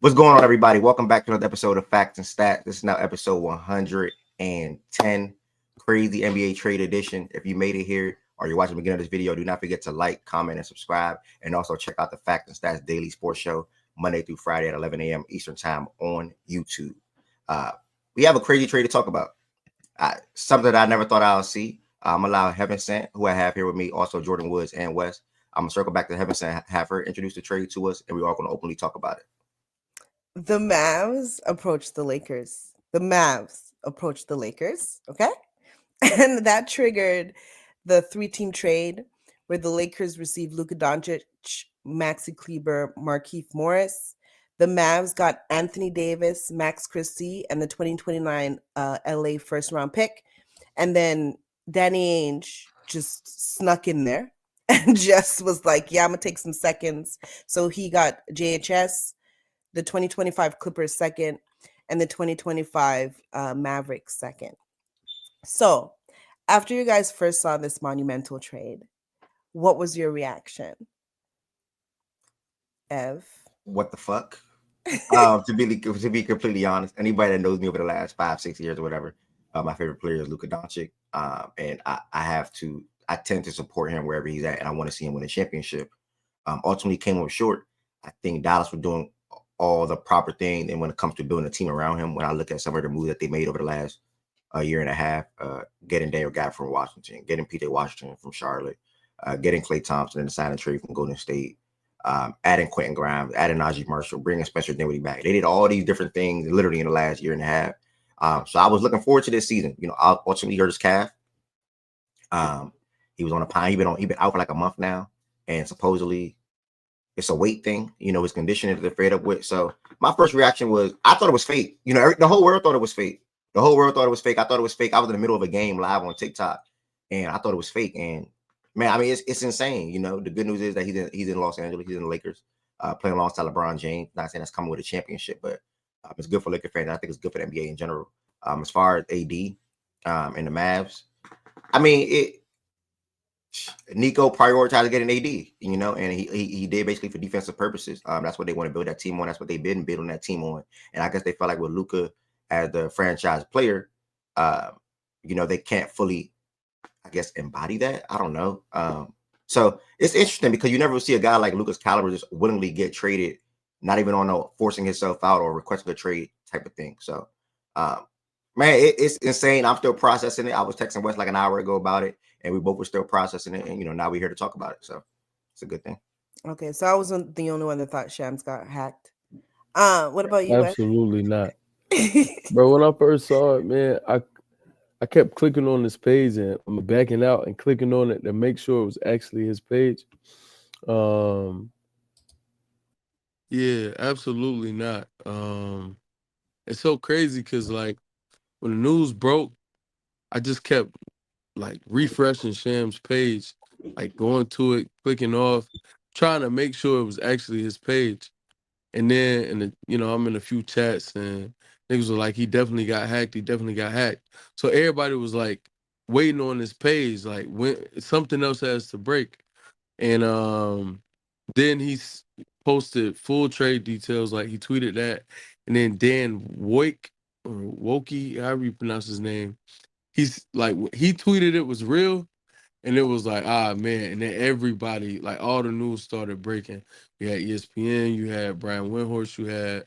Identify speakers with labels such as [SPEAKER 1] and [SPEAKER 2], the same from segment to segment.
[SPEAKER 1] What's going on, everybody? Welcome back to another episode of Facts and Stats. This is now episode 110, crazy NBA trade edition. If you made it here or you're watching the beginning of this video, do not forget to like, comment, and subscribe. And also check out the Facts and Stats Daily Sports Show Monday through Friday at 11 a.m. Eastern Time on YouTube. We have a crazy trade to talk about. Something that I never thought I would see. I'm allowed Heaven Sent, who I have here with me, also Jordan Woods and Wess. I'm going to circle back to Heaven Sent, have her introduce the trade to us, and we're all going to openly talk about it.
[SPEAKER 2] The Mavs approached the Lakers. Okay? And that triggered the three-team trade where the Lakers received Luka Doncic, Maxi Kleber, Markieff Morris. The Mavs got Anthony Davis, Max Christie, and the 2029 LA first-round pick. And then Danny Ainge just snuck in there and just was like, yeah, I'm going to take some seconds. So he got JHS, the 2025 Clippers second, and the 2025 Mavericks second. So, after you guys first saw this monumental trade, what was your reaction, Ev?
[SPEAKER 1] What the fuck? To be completely honest, anybody that knows me over the last 5-6 years or whatever, my favorite player is Luka Doncic, and I tend to support him wherever he's at, and I want to see him win a championship. Ultimately, came up short. I think Dallas were doing all the proper things, and when it comes to building a team around him, when I look at some of the moves that they made over the last year and a half, getting Daniel Gafford from Washington, getting PJ Washington from Charlotte, getting Klay Thompson and the signing trade from Golden State. Adding Quentin Grimes, adding Najee Marshall, bringing Spencer Dinwiddie back. They did all these different things literally in the last year and a half. So I was looking forward to this season. Ultimately hurt his calf. He was on a pine. He been out for like a month now, and supposedly it's a weight thing. His condition that they're fed up with. So my first reaction was I thought it was fake. The whole world thought it was fake. The whole world thought it was fake. I thought it was fake. I was in the middle of a game live on TikTok, and I thought it was fake. And man, I mean, it's insane. The good news is that he's in Los Angeles. He's in the Lakers, playing alongside LeBron James. Not saying that's coming with a championship, but it's good for Laker fans. I think it's good for the NBA in general. As far as AD and the Mavs, I mean, Nico prioritized getting AD, and he did basically for defensive purposes. That's what they want to build that team on. That's what they've been building that team on. And I guess they felt like with Luka as the franchise player, they can't fully, I guess, embody that. I don't know. So it's interesting because you never see a guy like Luka's caliber just willingly get traded, not even on no forcing himself out or requesting a trade type of thing. So, man, it's insane. I'm still processing it. I was texting West like an hour ago about it, and we both were still processing it. And now we're here to talk about it. So it's a good thing.
[SPEAKER 2] Okay, so I wasn't the only one that thought Shams got hacked. What about you, Wes?
[SPEAKER 3] Absolutely not. Bro, when I first saw it, man, I kept clicking on this page and I'm backing out and clicking on it to make sure it was actually his page. Yeah, absolutely not. It's so crazy because like when the news broke, I just kept like refreshing Sham's page, like going to it, clicking off, trying to make sure it was actually his page. And then, I'm in a few chats and niggas were like, he definitely got hacked. He definitely got hacked. So everybody was like waiting on his page, like when something else has to break. And then posted full trade details, like he tweeted that. And then Dan Woik or Wokey, however you pronounce his name, he's like he tweeted it was real. And it was like, man. And then everybody, like all the news started breaking. You had ESPN, you had Brian Windhorst, you had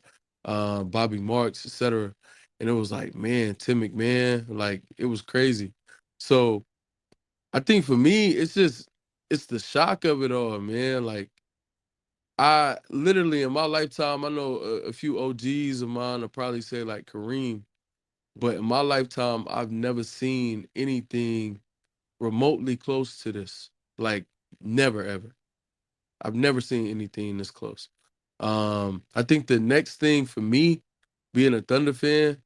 [SPEAKER 3] Bobby Marks, etc. And it was like, man, Tim McMahon, like it was crazy. So I think for me, it's the shock of it all, man. Like I literally in my lifetime, I know a few OGs of mine will probably say like Kareem, but in my lifetime, I've never seen anything remotely close to this. Like never ever. I've never seen anything this close. I think the next thing for me, being a Thunder fan,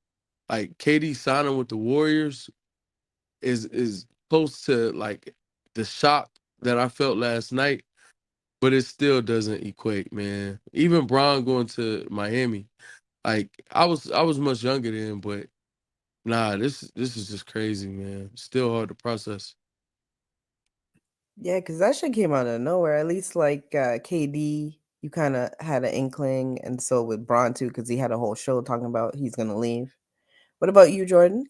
[SPEAKER 3] like KD signing with the Warriors is close to like the shock that I felt last night, but it still doesn't equate, man. Even Bron going to Miami, like I was much younger then, but nah, this is just crazy, man. Still hard to process.
[SPEAKER 2] Yeah, because that shit came out of nowhere. At least like KD You kind of had an inkling, and so with Braun too, because he had a whole show talking about he's gonna leave. What about you, Jordan?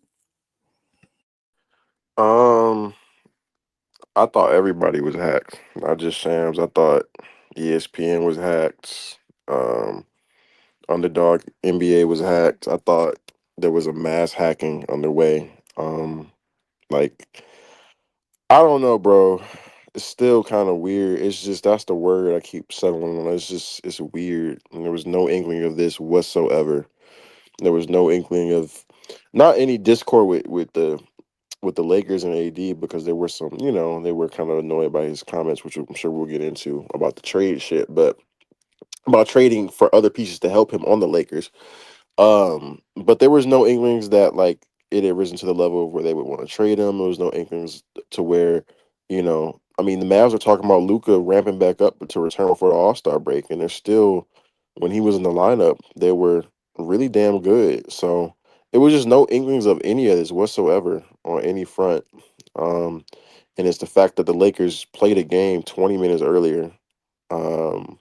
[SPEAKER 4] Um, I thought everybody was hacked, not just Shams. I thought ESPN was hacked. Um, Underdog NBA was hacked. I thought there was a mass hacking underway. Like I don't know, bro. It's still kind of weird. It's just that's the word I keep settling on. It's weird. And there was no inkling of this whatsoever. There was no inkling of not any discord with the Lakers and AD because there were some, they were kind of annoyed by his comments, which I'm sure we'll get into about the trade shit, but about trading for other pieces to help him on the Lakers. But there was no inklings that like it had risen to the level of where they would want to trade him. There was no inklings to where, I mean, the Mavs are talking about Luka ramping back up to return for the All-Star break, and they're still, when he was in the lineup, they were really damn good. So it was just no inklings of any of this whatsoever on any front. Um, and it's the fact that the Lakers played a game 20 minutes earlier. Um,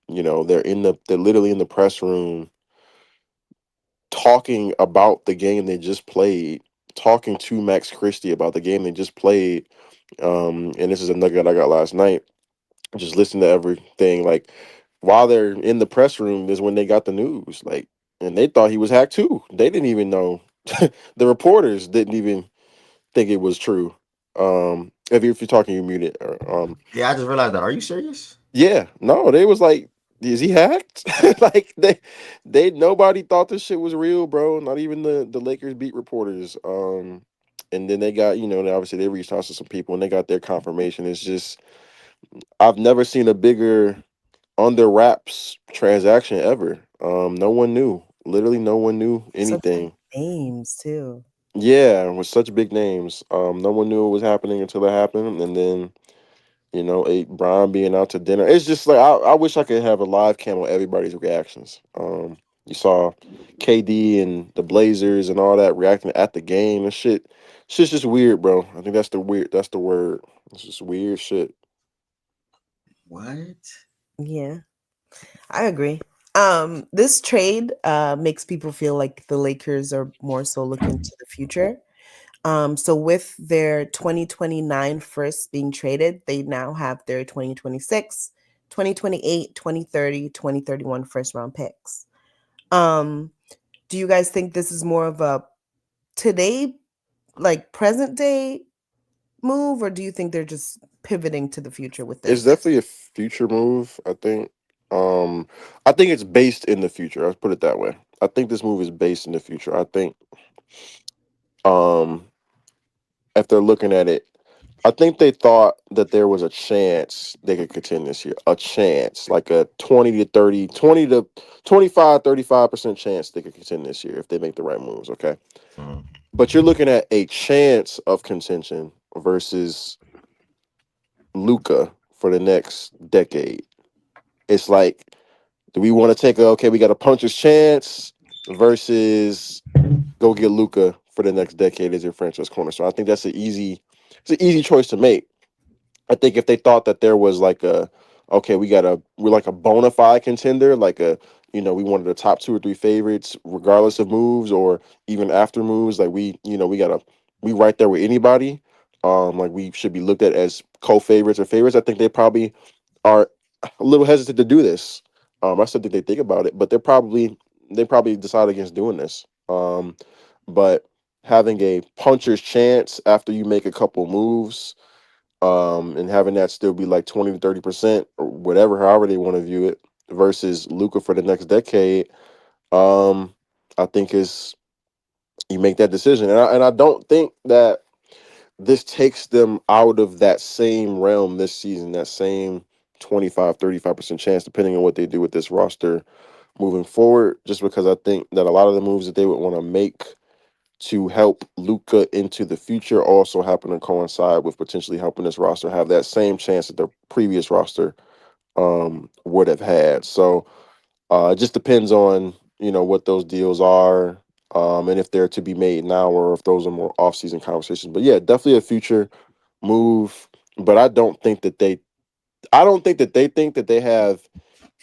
[SPEAKER 4] they're literally in the press room talking about the game they just played, talking to Max Christie about the game they just played. And this is a nugget I got last night. Just listen to everything. Like while they're in the press room is when they got the news. Like, and they thought he was hacked too. They didn't even know. The reporters didn't even think it was true. If you're talking, you're muted.
[SPEAKER 1] Yeah, I just realized that. Are you serious?
[SPEAKER 4] Yeah, no, they was like, is he hacked? Like they nobody thought this shit was real, bro. Not even the Lakers beat reporters. And then they got, obviously they reached out to some people and they got their confirmation. It's just I've never seen a bigger under wraps transaction ever. No one knew. Literally no one knew
[SPEAKER 2] Such
[SPEAKER 4] anything.
[SPEAKER 2] names too.
[SPEAKER 4] Yeah, with such big names. No one knew it was happening until it happened, and then Brian being out to dinner. It's just like I wish I could have a live cam on everybody's reactions. You saw KD and the Blazers and all that reacting at the game and shit. Shit's just weird, bro. I think that's the word. It's just weird shit.
[SPEAKER 1] What?
[SPEAKER 2] Yeah, I agree. This trade makes people feel like the Lakers are more so looking to the future. So with their 2029 first being traded, they now have their 2026, 2028, 2030, 2031 first round picks. Um, do you guys think this is more of a today, like present day move, or do you think they're just pivoting to the future with
[SPEAKER 4] It's
[SPEAKER 2] this?
[SPEAKER 4] definitely a future move, I think. Um, I think it's based in the future. Let's put it that way. I think this move is based in the future. I think um if they're looking at it, I think they thought that there was a chance they could contend this year. A chance, like a 20 to 30, 20 to 25, 35% chance they could contend this year if they make the right moves, okay?
[SPEAKER 1] Mm.
[SPEAKER 4] But you're looking at a chance of contention versus Luca for the next decade. It's like, do we want to take okay, we got a puncher's chance versus go get Luca for the next decade as your franchise corner. So I think it's an easy choice to make. I think if they thought that there was like okay, we're like a bona fide contender, like we wanted the top two or three favorites, regardless of moves or even after moves, like we right there with anybody. Like we should be looked at as co-favorites or favorites. I think they probably are a little hesitant to do this. I still think they think about it, but they probably decide against doing this. But having a puncher's chance after you make a couple moves, and having that still be like 20 to 30% or whatever, however they want to view it, versus Luca for the next decade, I think is you make that decision, and I don't think that this takes them out of that same realm this season, that same 25-35% chance, depending on what they do with this roster moving forward, just because I think that a lot of the moves that they would want to make to help Luca into the future also happen to coincide with potentially helping this roster have that same chance that the previous roster would have had. So it just depends on what those deals are, and if they're to be made now or if those are more off-season conversations. But yeah, definitely a future move. But I don't think that they think that they have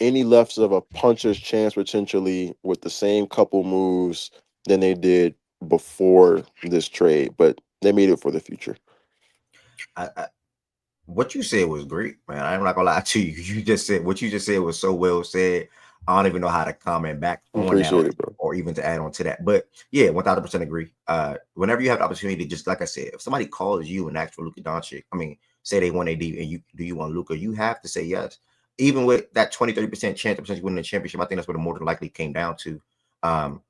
[SPEAKER 4] any less of a puncher's chance potentially with the same couple moves than they did before this trade, but they made it for the future.
[SPEAKER 1] I what you said was great, man. I'm not gonna lie to you. You just said what you just said was so well said. I don't even know how to comment back on that
[SPEAKER 4] Appreciate it, bro.
[SPEAKER 1] or even to add on to that. But yeah, 1000% agree. Whenever you have the opportunity, just like I said, if somebody calls you and asks for Luka Doncic, I mean, say they want AD and you want Luka, you have to say yes. Even with that 20-30% chance of potentially winning the championship, I think that's what it more than likely came down to. And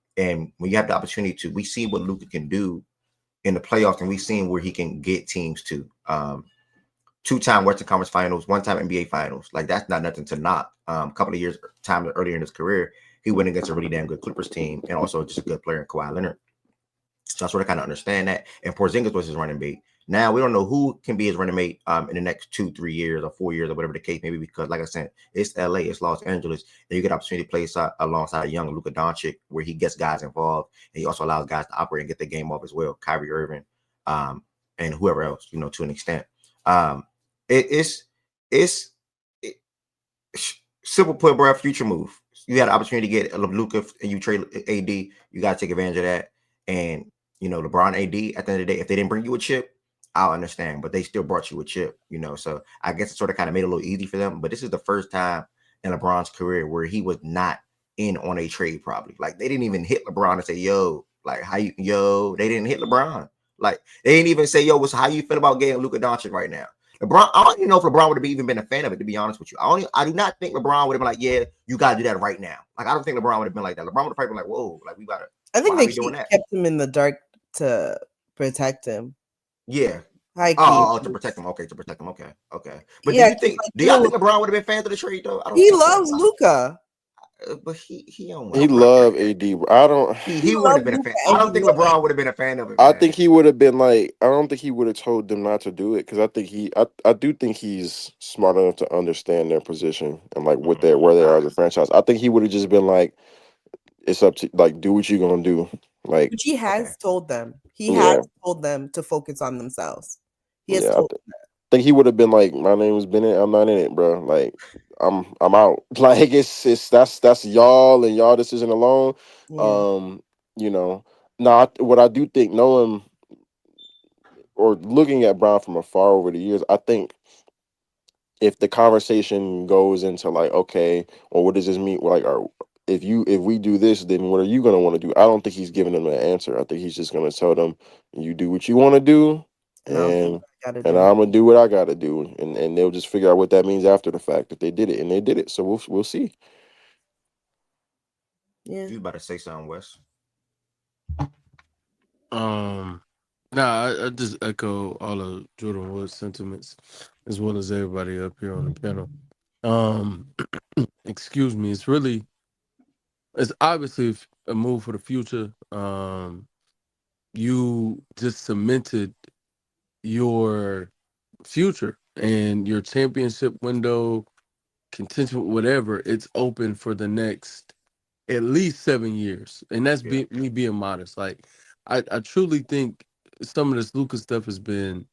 [SPEAKER 1] when you have the opportunity to, we see what Luka can do in the playoffs, and we've seen where he can get teams to. Two-time Western Conference Finals, one-time NBA Finals. Like that's not nothing to knock. A couple of years time earlier in his career, he went against a really damn good Clippers team and also just a good player in Kawhi Leonard. So I sort of kind of understand that. And Porzingis was his running mate. Now we don't know who can be his running mate in the next 2-3 years or 4 years or whatever the case may be, because like I said, it's LA, it's Los Angeles, and you get opportunity to play alongside a young Luka Doncic where he gets guys involved and he also allows guys to operate and get the game off as well. Kyrie Irving, and whoever else, to an extent. Um, it's it, simple put, bro. Future move. You had an opportunity to get Luka and you trade AD. You got to take advantage of that. And LeBron, AD. At the end of the day, if they didn't bring you a chip, I'll understand. But they still brought you a chip. So I guess it sort of kind of made it a little easy for them. But this is the first time in LeBron's career where he was not in on a trade. Probably like they didn't even hit LeBron and say, "Yo, like how you, yo." They didn't hit LeBron. Like they didn't even say, "Yo, what's how you feel about getting Luka Doncic right now?" LeBron, I don't even know if LeBron would have even been a fan of it, to be honest with you. I do not think LeBron would have been like, yeah, you got to do that right now. Like, I don't think LeBron would have been like that. LeBron would have probably been like, whoa, like, we got to,
[SPEAKER 2] I think
[SPEAKER 1] why are
[SPEAKER 2] they
[SPEAKER 1] we doing that?
[SPEAKER 2] kept him in the dark to protect him.
[SPEAKER 1] Yeah.
[SPEAKER 2] High key.
[SPEAKER 1] To protect him. Okay, to protect him. Okay. But
[SPEAKER 2] Yeah,
[SPEAKER 1] do y'all think LeBron would have been fans of the trade, though? I don't
[SPEAKER 2] he
[SPEAKER 1] think so.
[SPEAKER 2] loves Luka.
[SPEAKER 1] But he don't
[SPEAKER 4] He
[SPEAKER 1] know, bro.
[SPEAKER 4] loved AD. I don't.
[SPEAKER 2] He
[SPEAKER 1] He wouldn't have
[SPEAKER 2] loves
[SPEAKER 1] been a
[SPEAKER 2] Luka
[SPEAKER 1] fan. I don't think
[SPEAKER 2] anyway.
[SPEAKER 1] LeBron would have been a fan of it,
[SPEAKER 4] I
[SPEAKER 1] man.
[SPEAKER 4] think he would have been like. I don't think he would have told them not to do it because I think I do think he's smart enough to understand their position and like what they're where they are as a franchise. I think he would have just been like, "It's up to like do what you're gonna do." Like,
[SPEAKER 2] Which he
[SPEAKER 1] Okay.
[SPEAKER 2] has told them. He has
[SPEAKER 4] yeah,
[SPEAKER 2] told them to focus on themselves. He has
[SPEAKER 4] yeah.
[SPEAKER 2] told
[SPEAKER 4] Think he would have been like, "My name is Bennett. I'm not in it, bro. Like, I'm out." Like, it's that's y'all and y'all decision alone.
[SPEAKER 2] yeah.
[SPEAKER 4] Um, you know. Now, what I do think, knowing or looking at Brown from afar over the years, I think if the conversation goes into like, okay, well, what does this mean? Like, if we do this, then what are you gonna want to do? I don't think he's giving them an answer. I think he's just gonna tell them, you do what you want to do,
[SPEAKER 2] And I'll do
[SPEAKER 4] and
[SPEAKER 2] what I gotta
[SPEAKER 4] and
[SPEAKER 2] do.
[SPEAKER 4] I'm gonna do what I gotta do, and they'll just figure out what that means after the fact if they did it, and they did it. So we'll see.
[SPEAKER 2] Yeah.
[SPEAKER 1] You about to say something, Wes?
[SPEAKER 3] Nah, I just echo all of Jordan Wood's sentiments, as well as everybody up here on the panel. Um, excuse me. It's obviously a move for the future. You just cemented your future and your championship window, contention, whatever. It's open for the next at least 7 years, and that's
[SPEAKER 1] Yeah.
[SPEAKER 3] me being modest. Like, I truly think some of this Lucas stuff has been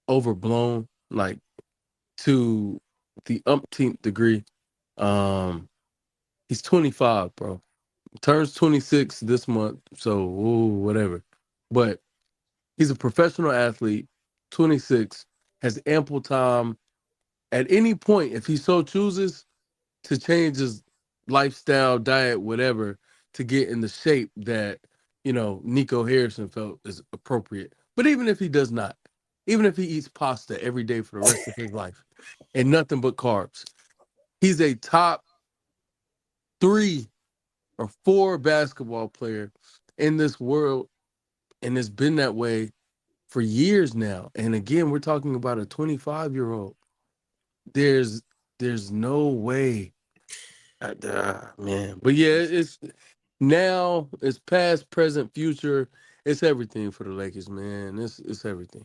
[SPEAKER 3] overblown, like to the umpteenth degree. Um, he's 25, bro. Turns 26 this month, so whatever. But he's a professional athlete, 26, has ample time at any point, if he so chooses, to change his lifestyle, diet, whatever, to get in the shape that, Nico Harrison felt is appropriate. But even if he does not, even if he eats pasta every day for the rest of his life and nothing but carbs, he's a top 3 or 4 basketball player in this world, and it's been that way for years now. And again, we're talking about a 25-year-old. There's no way, man. But yeah, it's now, it's past, present, future. It's everything for the Lakers, man. It's everything.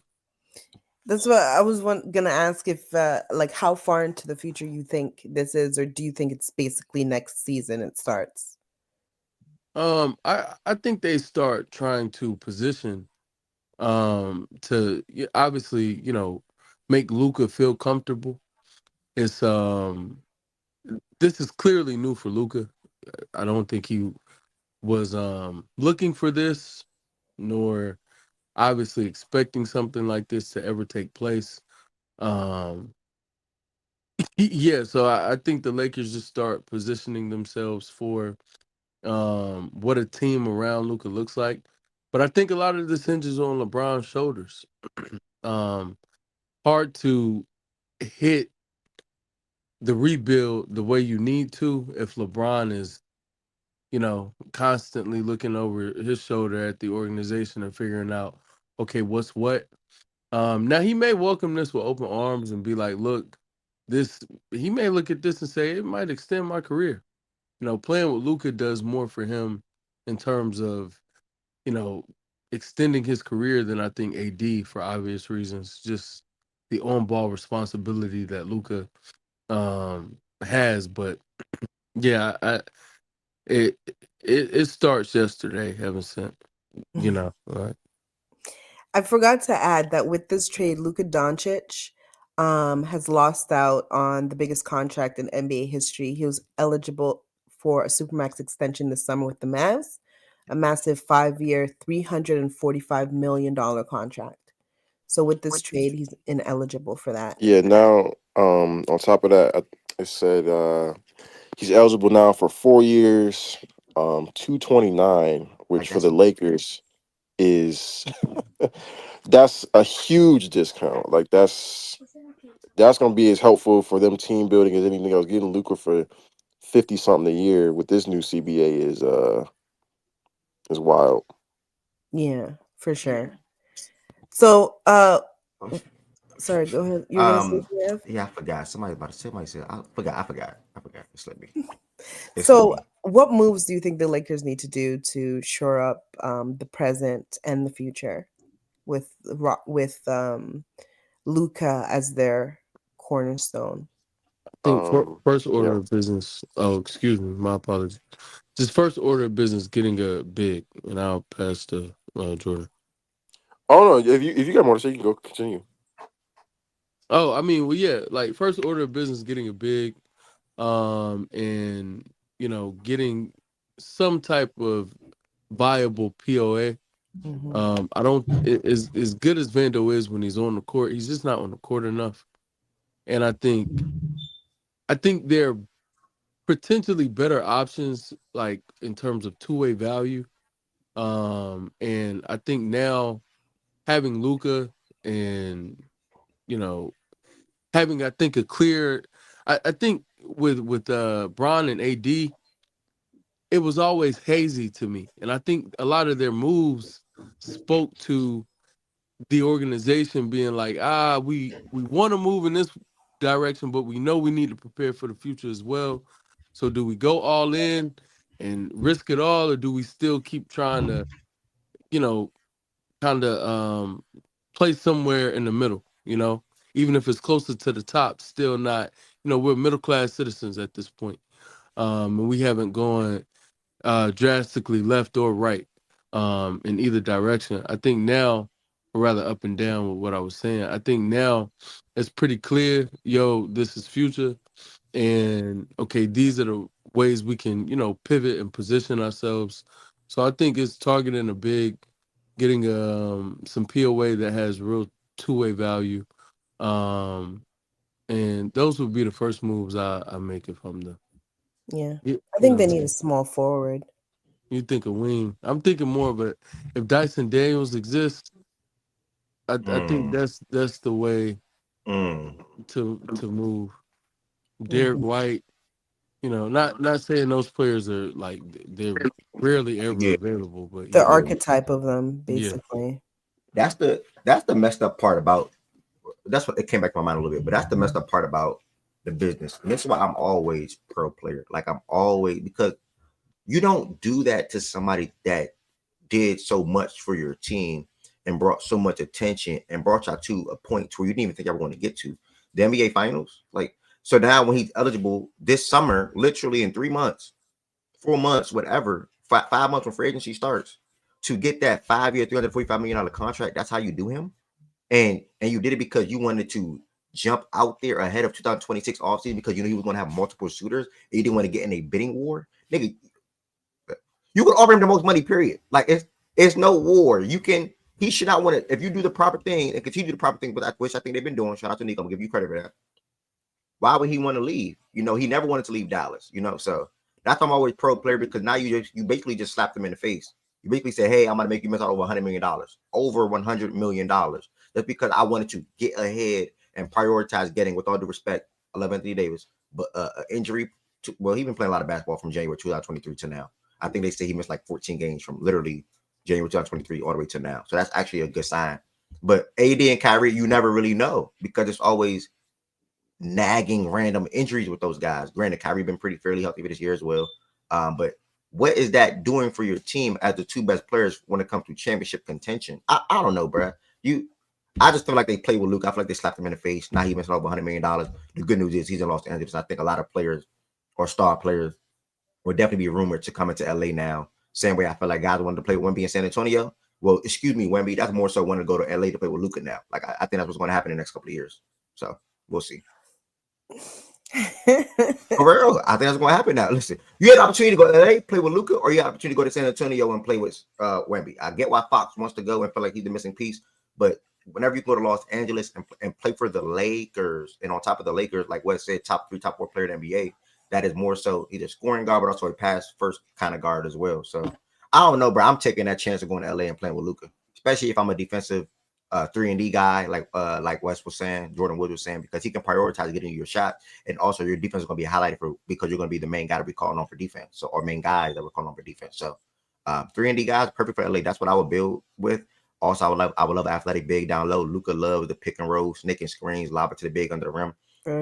[SPEAKER 2] That's what I was gonna ask if like how far into the future you think this is, or do you think it's basically next season it starts?
[SPEAKER 3] I think they start trying to position to obviously, make Luka feel comfortable. It's this is clearly new for Luka. I don't think he was looking for this, nor obviously expecting something like this to ever take place. Um, yeah, so I think the Lakers just start positioning themselves for what a team around Luka looks like. But I think a lot of this hinges on LeBron's shoulders. um, Hard to hit the rebuild the way you need to if LeBron is, constantly looking over his shoulder at the organization and figuring out, okay, what's what. Now he may welcome this with open arms and be like, look, this he may look at this and say it might extend my career. Playing with Luka does more for him in terms of, you know, extending his career than I think AD for obvious reasons. Just the on ball responsibility that Luka has. But yeah, it it starts yesterday, heaven sent. Right.
[SPEAKER 2] I forgot to add that with this trade, Luka Doncic has lost out on the biggest contract in NBA history. He was eligible for a Supermax extension this summer with the Mavs, a massive 5-year, $345 million contract. So with this trade, he's ineligible for that.
[SPEAKER 4] Yeah. Now, on top of that, it said he's eligible now for 4 years, 229, which for the Lakers is that's a huge discount. Like that's gonna be as helpful for them team building as anything else. Getting Luka for 50 something a year with this new CBA is wild.
[SPEAKER 2] Yeah, for sure. So, sorry, go ahead. You're gonna say something, Ev?
[SPEAKER 1] Yeah, I forgot. Somebody said I forgot. It slipped
[SPEAKER 2] So,
[SPEAKER 1] me.
[SPEAKER 2] what moves do you think the Lakers need to do to shore up the present and the future with Luka as their cornerstone?
[SPEAKER 3] I think first order
[SPEAKER 4] Yeah.
[SPEAKER 3] of business. Oh, excuse me, my apologies. Just first order of business, getting a big, and I'll pass to Jordan.
[SPEAKER 4] Oh no, if you got more to say, you can go continue.
[SPEAKER 3] Oh, I mean, well, yeah, like first order of business, getting a big, and getting some type of viable POA.
[SPEAKER 2] Hmm.
[SPEAKER 3] I don't as good as Vando is when he's on the court, he's just not on the court enough. And I think there are potentially better options, like in terms of two-way value. And I think now having Luka and you know having, I think, a clear. I think with Bron and AD, it was always hazy to me, and I think a lot of their moves spoke to the organization being like, we want to move in this direction, but we know we need to prepare for the future as well. So do we go all in and risk it all, or do we still keep trying to, you know, kind of play somewhere in the middle? Even if it's closer to the top, still not. We're middle class citizens at this point, and we haven't gone drastically left or right in either direction. I think now, or rather up and down with what I was saying, I think now it's pretty clear, this is future. And okay, these are the ways we can, pivot and position ourselves. So I think it's targeting a big, getting some POA that has real two-way value. Um, and those would be the first moves I make if I'm the
[SPEAKER 2] Yeah,
[SPEAKER 3] you,
[SPEAKER 2] I
[SPEAKER 3] you
[SPEAKER 2] think they
[SPEAKER 3] know
[SPEAKER 2] need a small forward.
[SPEAKER 3] You think a wing. I'm thinking more of a, if Dyson Daniels exists, I think
[SPEAKER 1] Mm,
[SPEAKER 3] that's the way
[SPEAKER 1] mm.
[SPEAKER 3] to move. Derek
[SPEAKER 2] Mhm.
[SPEAKER 3] White, not saying those players are like they're rarely ever
[SPEAKER 1] Yeah,
[SPEAKER 3] available, but
[SPEAKER 2] The
[SPEAKER 3] yeah.
[SPEAKER 1] yeah.
[SPEAKER 2] archetype of them,
[SPEAKER 3] Yeah.
[SPEAKER 2] basically.
[SPEAKER 1] That's the messed up part about. That's what it came back to my mind a little bit. But that's the messed up part about the business. And this is why I'm always pro player. Like I'm always, because you don't do that to somebody that did so much for your team and brought so much attention and brought y'all to a point to where you didn't even think y'all were going to get to the NBA finals. Like, so now when he's eligible this summer, literally in 3 months, 4 months, whatever, 5 months when free agency starts, to get that 5-year, $345 million contract, that's how you do him. And you did it because you wanted to jump out there ahead of 2026 offseason because you knew he was going to have multiple shooters and you didn't want to get in a bidding war, nigga, you could offer him the most money, period. Like it's no war. You can he should not want to if you do the proper thing and continue to do the proper thing, which I think they've been doing. Shout out to Nico, I'm gonna give you credit for that. Why would he want to leave? You know, he never wanted to leave Dallas, you know. So that's why I'm always pro player because now you basically just slapped him in the face. You basically say, hey, I'm gonna make you miss out over $100 million. Over $100 million. That's because I wanted to get ahead and prioritize getting, with all due respect, 11 Anthony Davis, but injury well, he's been playing a lot of basketball from January 2023 to now. I think they say he missed like 14 games from literally January 2023 all the way to now. So that's actually a good sign. But AD and Kyrie, you never really know because it's always nagging random injuries with those guys. Granted, Kyrie been pretty fairly healthy for this year as well. But what is that doing for your team as the two best players when it comes to championship contention? I don't know, bro. I just feel like they play with Luke. I feel like they slapped him in the face. Now he missed over $100 million. The good news is he's in Los Angeles. I think a lot of players or star players will definitely be rumored to come into LA now. Same way I feel like guys wanted to play with Wemby in San Antonio. Well, excuse me, Wemby. That's more so wanting to go to LA to play with Luka now. Like I think that's what's going to happen in the next couple of years. So we'll see. For real, I think that's going to happen now. Listen, you had the opportunity to go to LA, play with Luka, or you had the opportunity to go to San Antonio and play with Wemby. I get why Fox wants to go and feel like he's the missing piece, but whenever you go to Los Angeles and play for the Lakers, and on top of the Lakers, like Wes said, top 3, top 4 player in the NBA, that is more so either scoring guard, but also a pass first kind of guard as well. So I don't know, bro. I'm taking that chance of going to LA and playing with Luka, especially if I'm a defensive 3-and-D guy, like Wes was saying, Jordan Woods was saying, because he can prioritize getting you your shot, and also your defense is going to be highlighted for because you're going to be the main guy to be calling on for defense, so or main guys that we're calling on for defense. So 3-and-D guys, perfect for LA. That's what I would build with. Also, I would love athletic big down low. Luka loves the pick and roll, sneaking screens, lob it to the big under the rim.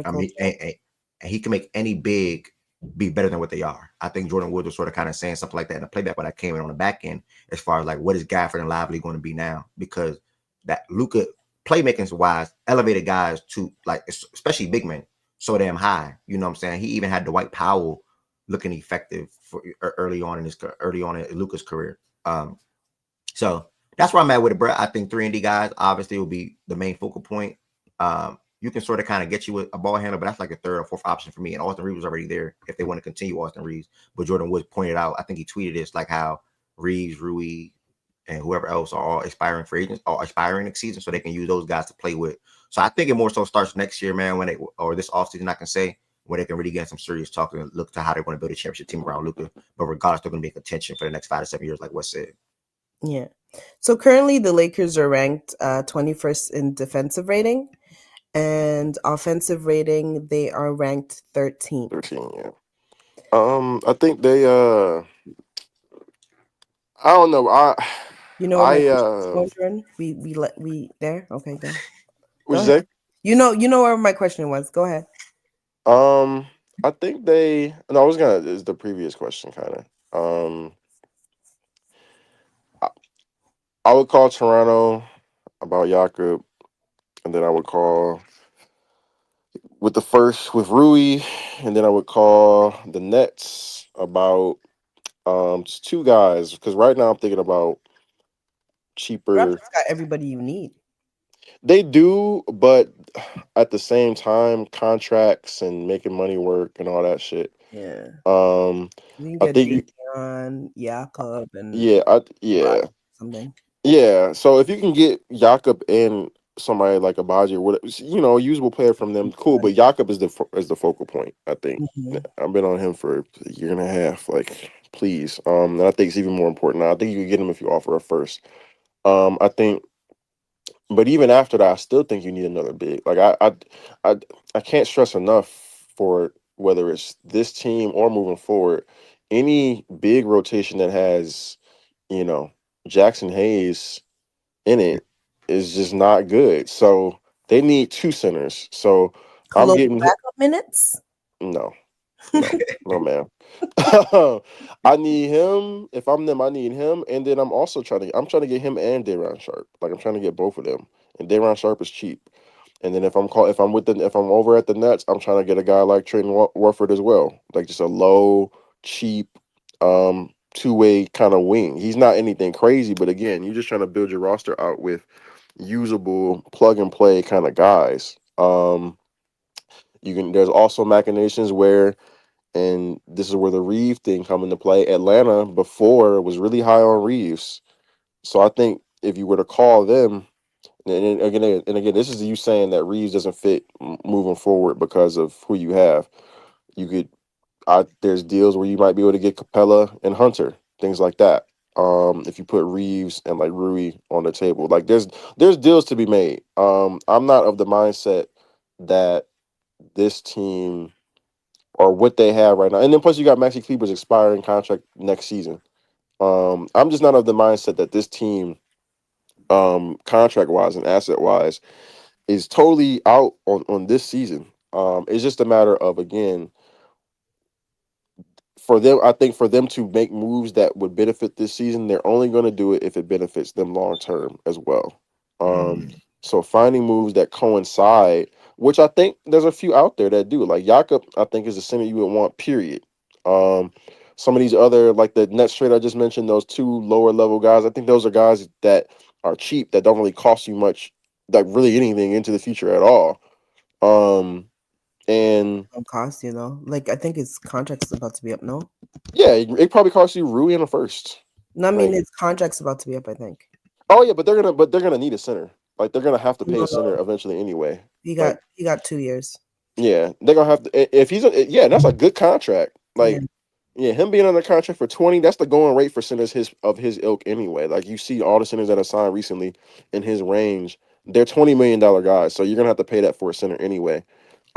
[SPEAKER 1] I mean, and he can make any big be better than what they are. I think Jordan Woods was sort of kind of saying something like that in the playback, but I came in on the back end as far as like what is Gafford and Lively going to be now, because that Luka playmaking wise elevated guys to like especially big men so damn high. You know what I'm saying? He even had Dwight Powell looking effective for early on in Luka's career. So that's where I'm at with it, bro. I think 3-and-D guys obviously will be the main focal point. You can sort of kind of get you a ball handler, but that's like a third or fourth option for me. And Austin Reeves was already there if they want to continue Austin Reeves. But Jordan Woods pointed out, I think he tweeted this, like how Reeves, Rui, and whoever else are all expiring free agents or expiring next season, so they can use those guys to play with. So I think it more so starts next year, man, or this offseason, I can say, when they can really get some serious talk and look to how they're going to build a championship team around Luka. But regardless, they're going to be in contention for the next 5 to 7 years, like Wes said.
[SPEAKER 2] Yeah. So currently the Lakers are ranked 21st in defensive rating, and offensive rating they are ranked 13th.
[SPEAKER 4] 13, yeah. I think they I don't know.
[SPEAKER 2] You know where my
[SPEAKER 4] I
[SPEAKER 2] question is going, Jordan? We there? Okay, go.
[SPEAKER 4] What'd
[SPEAKER 2] Go
[SPEAKER 4] you
[SPEAKER 2] ahead.
[SPEAKER 4] say?
[SPEAKER 2] You know where my question was. Go ahead.
[SPEAKER 4] I think they no, I was gonna is the previous question kinda. I, I would call Toronto about Jakob, and then I would call with the first with Rui, and then I would call the Nets about just two guys, because right now I'm thinking about cheaper.
[SPEAKER 2] Raptors got everybody you need.
[SPEAKER 4] They do, but at the same time, contracts and making money work and all that shit.
[SPEAKER 2] Yeah.
[SPEAKER 4] Um,
[SPEAKER 2] You can
[SPEAKER 4] I
[SPEAKER 2] get
[SPEAKER 4] think you,
[SPEAKER 2] Davion, Jakob, and
[SPEAKER 4] yeah,
[SPEAKER 2] something.
[SPEAKER 4] yeah. So if you can get Jakob and somebody like Abaji or whatever, a usable player from them, cool. But Jakob is the focal point. I think I've been on him for a year and a half. Like, please. And I think it's even more important now. I think you can get him if you offer a first. I think. But even after that, I still think you need another big. Like I, I can't stress enough for whether it's this team or moving forward, any big rotation that has, you know, Jackson Hayes in it is just not good. So they need two centers. So I'm
[SPEAKER 2] Khalil
[SPEAKER 4] getting
[SPEAKER 2] backup minutes.
[SPEAKER 4] no, no, man. I need him. If I'm them, I need him. And then I'm trying to get him and Dayron Sharp. Like I'm trying to get both of them. And Dayron Sharp is cheap. And then if I'm over at the Nets, I'm trying to get a guy like Trayton Warford as well. Like just a low, cheap, two-way kind of wing. He's not anything crazy, but again, you're just trying to build your roster out with usable plug and play kind of guys. Um, there's also machinations where, and this is where the Reeve thing come into play. Atlanta before was really high on Reeves, so I think if you were to call them, and again, this is you saying that Reeves doesn't fit moving forward because of who you have. You could, there's deals where you might be able to get Capella and Hunter, things like that. If you put Reeves and like Rui on the table, like there's deals to be made. I'm not of the mindset that this team or what they have right now, and then plus you got Maxi Kleber's expiring contract next season. I'm just not of the mindset that this team, contract wise and asset wise, is totally out on this season. It's just a matter of, again, for them, I think for them to make moves that would benefit this season, they're only going to do it if it benefits them long term as well. Um,
[SPEAKER 1] Mm.
[SPEAKER 4] so finding moves that coincide, which I think there's a few out there that do, like Jakob, I think is the center you would want. Period. Um, some of these other, like the Nets trade I just mentioned, those two lower level guys, I think those are guys that are cheap that don't really cost you much, like really anything into the future at all. Um, and
[SPEAKER 2] Don't cost you though. Like I think his contract's about to be up. No,
[SPEAKER 4] yeah, it probably costs you Rui in a first.
[SPEAKER 2] no, I mean
[SPEAKER 4] Like,
[SPEAKER 2] his contract's about to be up. I think.
[SPEAKER 4] oh yeah, but they're gonna need a center. Like they're gonna have to pay
[SPEAKER 2] No,
[SPEAKER 4] a center
[SPEAKER 2] no,
[SPEAKER 4] eventually anyway.
[SPEAKER 2] he
[SPEAKER 4] Like,
[SPEAKER 2] got 2 years.
[SPEAKER 4] yeah, they're gonna have to, if he's yeah, that's a good contract.
[SPEAKER 2] Yeah,
[SPEAKER 4] Like, yeah, him being under contract for 20, that's the going rate for centers his ilk anyway. Like you see all the centers that are signed recently in his range, they're $20 million guys. So you're gonna have to pay that for a center anyway.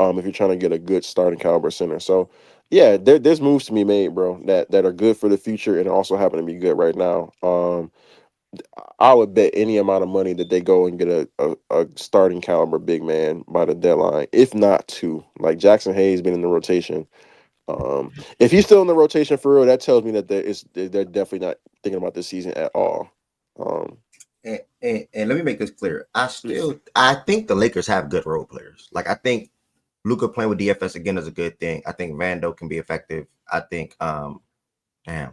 [SPEAKER 4] If you're trying to get a good starting caliber center. So yeah, there's moves to be made, bro, that are good for the future and also happen to be good right now. I would bet any amount of money that they go and get a starting caliber big man by the deadline, if not two. Like Jackson Hayes been in the rotation. If he's still in the rotation for real, that tells me that they're definitely not thinking about this season at all. Um,
[SPEAKER 1] And let me make this clear. I think the Lakers have good role players. Like I think Luka playing with DFS again is a good thing. I think Vando can be effective. I think damn,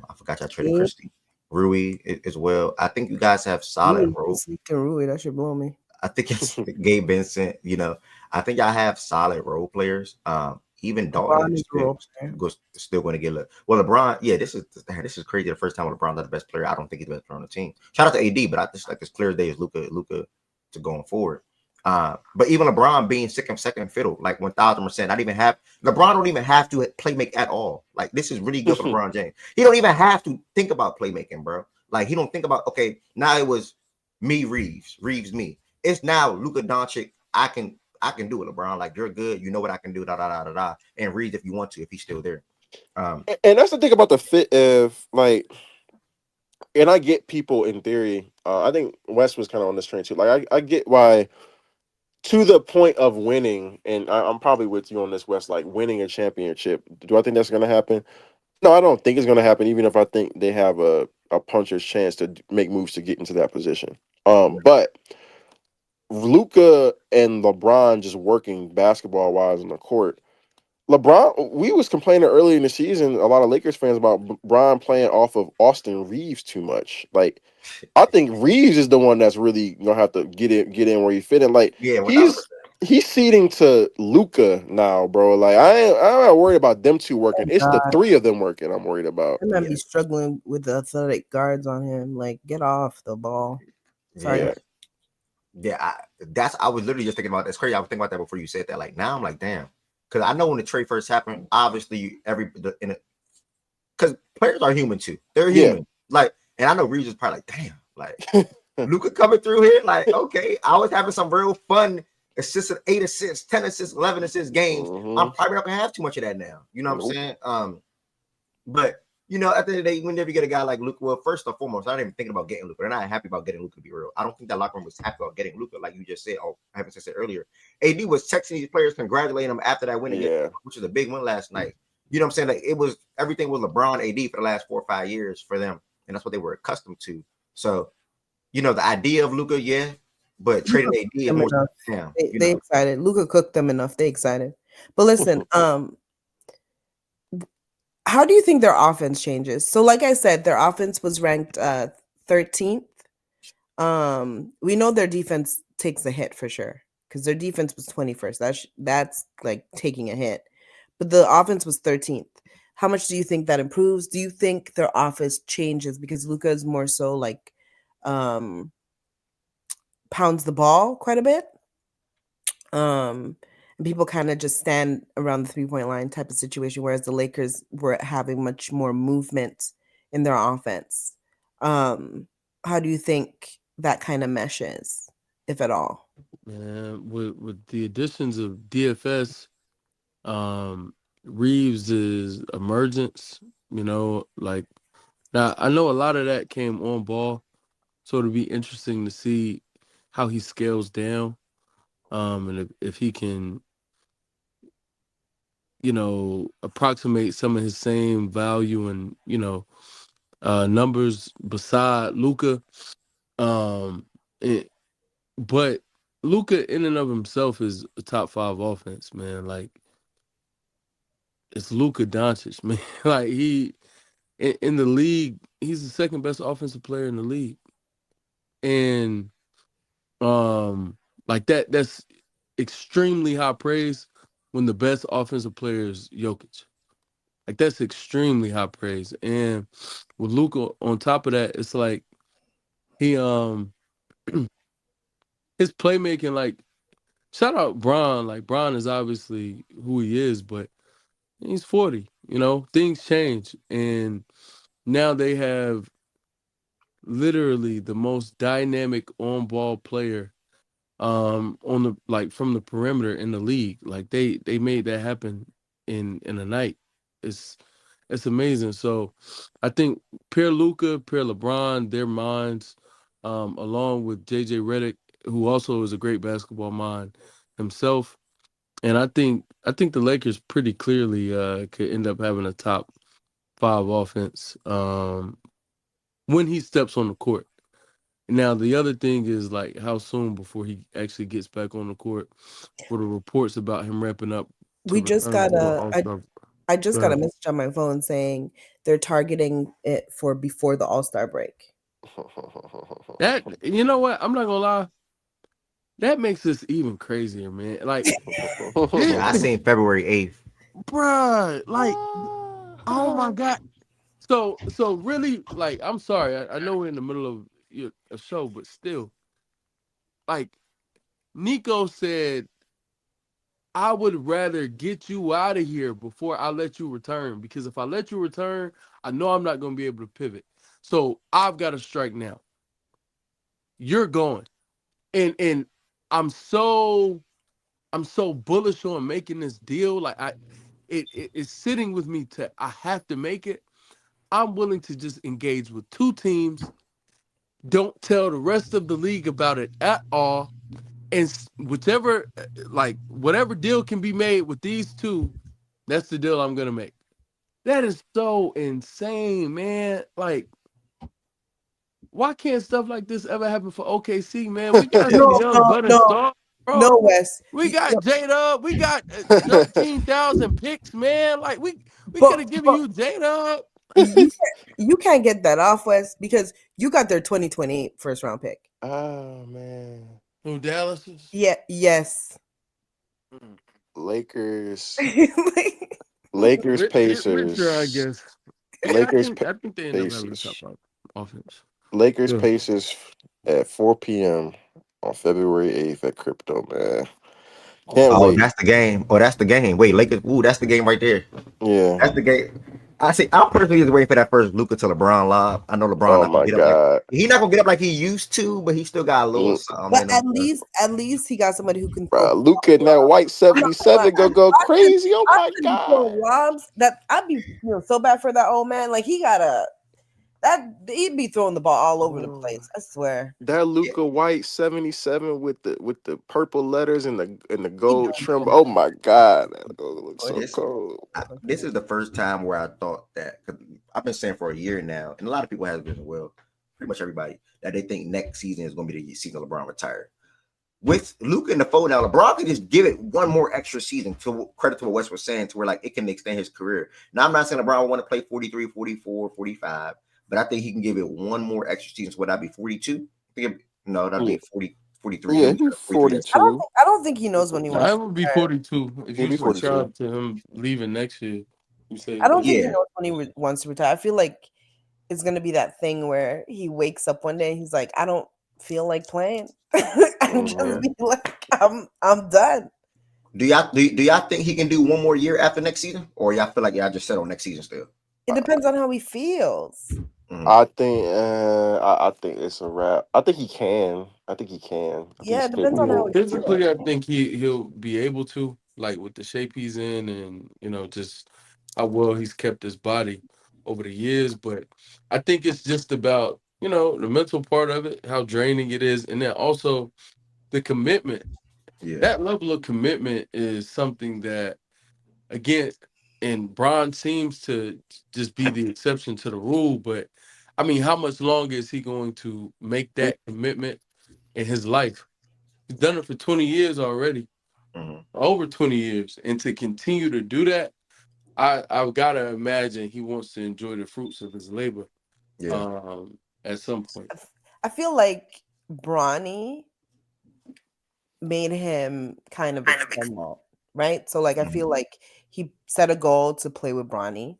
[SPEAKER 1] I forgot y'all traded
[SPEAKER 2] Rui,
[SPEAKER 1] Christie. Rui as well. I think you guys have solid role.
[SPEAKER 2] Sleeping Rui, that should blow me.
[SPEAKER 1] I think it's Gabe Vincent. I think y'all have solid role players. Even Dalton
[SPEAKER 2] LeBron
[SPEAKER 1] is
[SPEAKER 2] is a role player.
[SPEAKER 1] still going to get look. Well, LeBron, yeah, this is crazy. The first time LeBron's not the best player. I don't think he's the best player on the team. Shout out to AD, but I just like as clear as day is Luka to going forward. But even LeBron being second fiddle, like 1000%, not even have LeBron don't even have to play make at all. Like this is really good for LeBron James. He don't even have to think about playmaking, bro. Like he don't think about okay, now it was me Reeves me. It's now Luka Doncic. I can do it, LeBron. Like you're good. You know what I can do. Da da da da da. And Reeves if you want to, if he's still there.
[SPEAKER 4] and that's the thing about the fit of like, and I get people in theory. I think West was kind of on this train too. Like I get why, to the point of winning, and I'm probably with you on this, West. Like winning a championship. Do I think that's going to happen? No, I don't think it's going to happen. Even if I think they have a puncher's chance to make moves to get into that position. But Luka and LeBron just working basketball wise on the court. LeBron, we was complaining early in the season, a lot of Lakers fans about Bron playing off of Austin Reeves too much. Like, I think Reeves is the one that's really gonna have to get in where he fit in. Like,
[SPEAKER 1] Yeah, 1000%.
[SPEAKER 4] he's ceding to Luka now, bro. Like, I'm not worried about them two working. It's the
[SPEAKER 2] God,
[SPEAKER 4] three of them working. I'm worried about.
[SPEAKER 2] I might
[SPEAKER 1] Yeah,
[SPEAKER 2] be struggling with the athletic guards on him. Like, get off the ball. Sorry.
[SPEAKER 1] yeah,
[SPEAKER 4] Yeah,
[SPEAKER 1] yeah. I was literally just thinking about that's crazy. I was thinking about that before you said that. Like now I'm like, damn, because I know when the trade first happened, obviously because players are human too. They're
[SPEAKER 4] yeah.
[SPEAKER 1] human. Like, and I know Reeves is probably like, damn, like Luka coming through here. Like, okay, I was having some real fun assists, 8 assists, 10 assists, 11 assists games. I'm
[SPEAKER 4] Hmm.
[SPEAKER 1] probably not gonna have too much of that now. You know what I'm
[SPEAKER 4] Nope.
[SPEAKER 1] saying? But at the end of the day, whenever you get a guy like Luka, well, first and foremost, I'm not even thinking about getting Luka. They're not happy about getting Luka, to be real. I don't think that locker room was happy about getting Luka, like you just said. Oh, I haven't said earlier. AD was texting these players, congratulating them after that win,
[SPEAKER 4] Yeah.
[SPEAKER 1] which was a big win last night. You know what I'm saying? Like it was everything was LeBron AD for the last 4 or 5 years for them, and that's what they were accustomed to. So, the idea of Luka, yeah, but trading
[SPEAKER 2] Luka
[SPEAKER 1] AD
[SPEAKER 2] cooked
[SPEAKER 1] is
[SPEAKER 2] them
[SPEAKER 1] more
[SPEAKER 2] enough.
[SPEAKER 1] down.
[SPEAKER 2] They excited. Luka cooked them enough. They excited. But listen, how do you think their offense changes? So, like I said, their offense was ranked 13th. We know their defense takes a hit for sure because their defense was 21st. That's like taking a hit. But the offense was 13th. How much do you think that improves? Do you think their offense changes because Luka is more so like pounds the ball quite a bit? And people kind of just stand around the 3-point line type of situation, whereas the Lakers were having much more movement in their offense. How do you think that kind of meshes, if at all?
[SPEAKER 3] Man, with the additions of DFS, Reeves' emergence, like now I know a lot of that came on ball, so it'll be interesting to see how he scales down, and if he can, approximate some of his same value and numbers beside Luka. Um, but Luka in and of himself is a top 5 offense, man. Like it's Luka Doncic, man. Like he in the league, he's the second best offensive player in the league, and like that's extremely high praise when the best offensive player is Jokic. Like that's extremely high praise, and with Luka on top of that, it's like he his playmaking, like shout out Bron. Like Bron is obviously who he is, but he's 40. Things change, and now they have literally the most dynamic on-ball player on the like from the perimeter in the league. Like they made that happen in a night. It's amazing. So I think pair Luka, pair LeBron, their minds, along with JJ Redick, who also is a great basketball mind himself. And I think the Lakers pretty clearly could end up having a top 5 offense when he steps on the court. Now the other thing is like how soon before he actually gets back on the court. For the reports about him ramping up to
[SPEAKER 2] We just
[SPEAKER 3] return
[SPEAKER 2] got
[SPEAKER 3] for
[SPEAKER 2] a
[SPEAKER 3] All-Star.
[SPEAKER 2] I just
[SPEAKER 3] Go
[SPEAKER 2] got a
[SPEAKER 3] ahead.
[SPEAKER 2] message on my phone saying they're targeting it for before the All-Star break.
[SPEAKER 3] That, you know what? I'm not gonna lie. That makes this even crazier, man. Like,
[SPEAKER 1] Yeah, I seen February 8th.
[SPEAKER 3] bruh, like, oh my god. So really, like, I'm sorry. I know we're in the middle of a show, but still, like, Nico said, I would rather get you out of here before I let you return, because if I let you return, I know I'm not gonna be able to pivot. So I've got to strike now. You're going, and I'm so bullish on making this deal. Like it's sitting with me to I have to make it. I'm willing to just engage with 2 teams. Don't tell the rest of the league about it at all. And whichever, like whatever deal can be made with these 2, that's the deal I'm gonna make. That is so insane, man. Like, why can't stuff like this ever happen for OKC, man? We got some
[SPEAKER 2] No,
[SPEAKER 3] young
[SPEAKER 2] no,
[SPEAKER 3] budding
[SPEAKER 2] no,
[SPEAKER 3] stars, bro.
[SPEAKER 2] no, Wes.
[SPEAKER 3] We got J-Dub. We got 13,000 picks, man. Like we
[SPEAKER 2] But,
[SPEAKER 3] could have given
[SPEAKER 2] but
[SPEAKER 3] you J-Dub.
[SPEAKER 2] you can't get that off, Wes, because you got their 2028 first round pick.
[SPEAKER 4] Oh man.
[SPEAKER 3] Who, Dallas is?
[SPEAKER 2] Yeah, yes.
[SPEAKER 4] Lakers,
[SPEAKER 2] Like,
[SPEAKER 4] Lakers,
[SPEAKER 3] Richer, I
[SPEAKER 4] Pacers,
[SPEAKER 3] guess. Yeah, I
[SPEAKER 4] Lakers,
[SPEAKER 3] think I think they end up having a top
[SPEAKER 4] Pacers,
[SPEAKER 3] 5 offense.
[SPEAKER 4] Lakers,
[SPEAKER 3] Yeah.
[SPEAKER 4] Pacers at 4 p.m. on February 8th at Crypto, man. Can't
[SPEAKER 1] Oh,
[SPEAKER 4] wait.
[SPEAKER 1] that's the game. Oh, that's the game. Wait, Lakers. Ooh, that's the game right there.
[SPEAKER 4] Yeah.
[SPEAKER 1] That's the game. I see. I'm personally just waiting for that first Luka to LeBron lob. I know LeBron
[SPEAKER 4] Oh
[SPEAKER 1] not gonna
[SPEAKER 4] my
[SPEAKER 1] get up like
[SPEAKER 4] God.
[SPEAKER 1] he's not gonna get up like he used to, but he still got a little
[SPEAKER 4] Mm,
[SPEAKER 1] something
[SPEAKER 2] but
[SPEAKER 1] in him.
[SPEAKER 2] at least he got somebody who can throw.
[SPEAKER 4] bro, Luca in that white
[SPEAKER 2] I'm not gonna lie.
[SPEAKER 4] 77 gonna go crazy. Oh
[SPEAKER 2] I
[SPEAKER 4] my
[SPEAKER 2] be throwing
[SPEAKER 4] God.
[SPEAKER 2] lobs that I'd be so bad for that old man. Like he'd be throwing the ball all over the
[SPEAKER 4] Oh,
[SPEAKER 2] place. I swear.
[SPEAKER 4] that
[SPEAKER 1] Yeah.
[SPEAKER 4] Luca White 77 with the purple letters and the
[SPEAKER 2] He
[SPEAKER 4] gold
[SPEAKER 2] doing
[SPEAKER 4] trim.
[SPEAKER 2] so
[SPEAKER 4] Oh
[SPEAKER 2] bad.
[SPEAKER 4] my God. That looks
[SPEAKER 1] Well,
[SPEAKER 4] so cold.
[SPEAKER 1] this is the first time where I thought that 'cause I've been saying for a year now, and a lot of people have been as well, pretty much everybody, that they think next season is going to be the season LeBron retired. With Luka in the fold now, LeBron can just give it one more extra season to credit to what Wes was saying, to where like it can extend his career. Now, I'm not saying LeBron will want to play 43, 44, 45, but I think he can give it one more extra season. So would that be 42? No, that'd
[SPEAKER 4] Yeah.
[SPEAKER 1] be 40. 43.
[SPEAKER 4] Yeah,
[SPEAKER 1] He
[SPEAKER 4] he's
[SPEAKER 1] 43.
[SPEAKER 2] I
[SPEAKER 4] 42.
[SPEAKER 2] don't think he knows when he wants
[SPEAKER 3] I
[SPEAKER 2] to
[SPEAKER 3] would be
[SPEAKER 2] retire.
[SPEAKER 3] 42 if
[SPEAKER 4] He'll
[SPEAKER 3] you
[SPEAKER 4] be
[SPEAKER 1] So,
[SPEAKER 4] 42.
[SPEAKER 3] subscribe to him leaving next year. You say
[SPEAKER 2] I don't
[SPEAKER 3] what?
[SPEAKER 2] think he
[SPEAKER 1] yeah.
[SPEAKER 2] knows when he wants to retire. I feel like it's gonna be that thing where he wakes up one day and he's like, I don't feel like playing, and just
[SPEAKER 4] Mhm.
[SPEAKER 2] be like, I'm done.
[SPEAKER 1] Do y'all think he can do one more year after next season, or y'all feel like y'all just settle next season still?
[SPEAKER 2] It depends on how he feels.
[SPEAKER 1] Mhm.
[SPEAKER 4] I think it's a wrap. I think he can. I think he can. I think
[SPEAKER 2] Yeah,
[SPEAKER 4] he's
[SPEAKER 2] it depends on how
[SPEAKER 4] capable.
[SPEAKER 2] he feels.
[SPEAKER 3] Physically, I think he'll be able to, like with the shape he's in, and just how well he's kept his body over the years. But I think it's just about the mental part of it, how draining it is, and then also the commitment.
[SPEAKER 1] Yeah.
[SPEAKER 3] That level of commitment is something that, again, and Bron seems to just be the exception to the rule. But I mean, how much longer is he going to make that commitment in his life? He's done it for 20 years already,
[SPEAKER 1] Mhm.
[SPEAKER 3] over 20 years. And to continue to do that, I've got to imagine he wants to enjoy the fruits of his labor
[SPEAKER 1] Yeah.
[SPEAKER 3] at some point.
[SPEAKER 2] I feel like Bronny made him kind of extend that, right? So like I
[SPEAKER 1] Mhm.
[SPEAKER 2] feel like he set a goal to play with Bronny.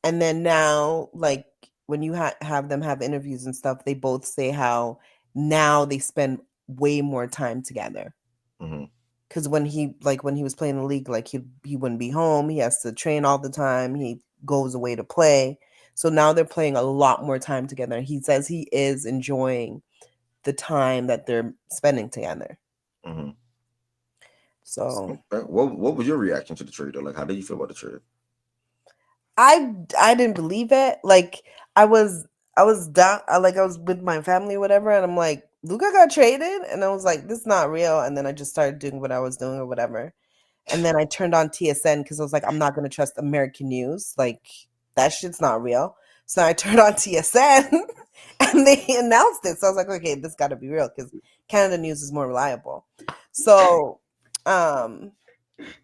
[SPEAKER 2] And then now, like when you have them have interviews and stuff, they both say how now they spend way more time together.
[SPEAKER 1] Mhm.
[SPEAKER 2] Because when he was playing the league, like he wouldn't be home. He has to train all the time. He goes away to play. So now they're playing a lot more time together. He says he is enjoying the time that they're spending together.
[SPEAKER 1] Mhm.
[SPEAKER 2] So
[SPEAKER 1] Okay. What was your reaction to the trade though? Like, how did you feel about the trade?
[SPEAKER 2] I didn't believe it. Like I was I was down. I was with my family or whatever, and I'm like, Luca got traded, and I was like, this is not real. And then I just started doing what I was doing or whatever. And then I turned on TSN because I was like, I'm not gonna trust American news. Like that shit's not real. So I turned on TSN and they announced it. So I was like, okay, this got to be real because Canada news is more reliable. So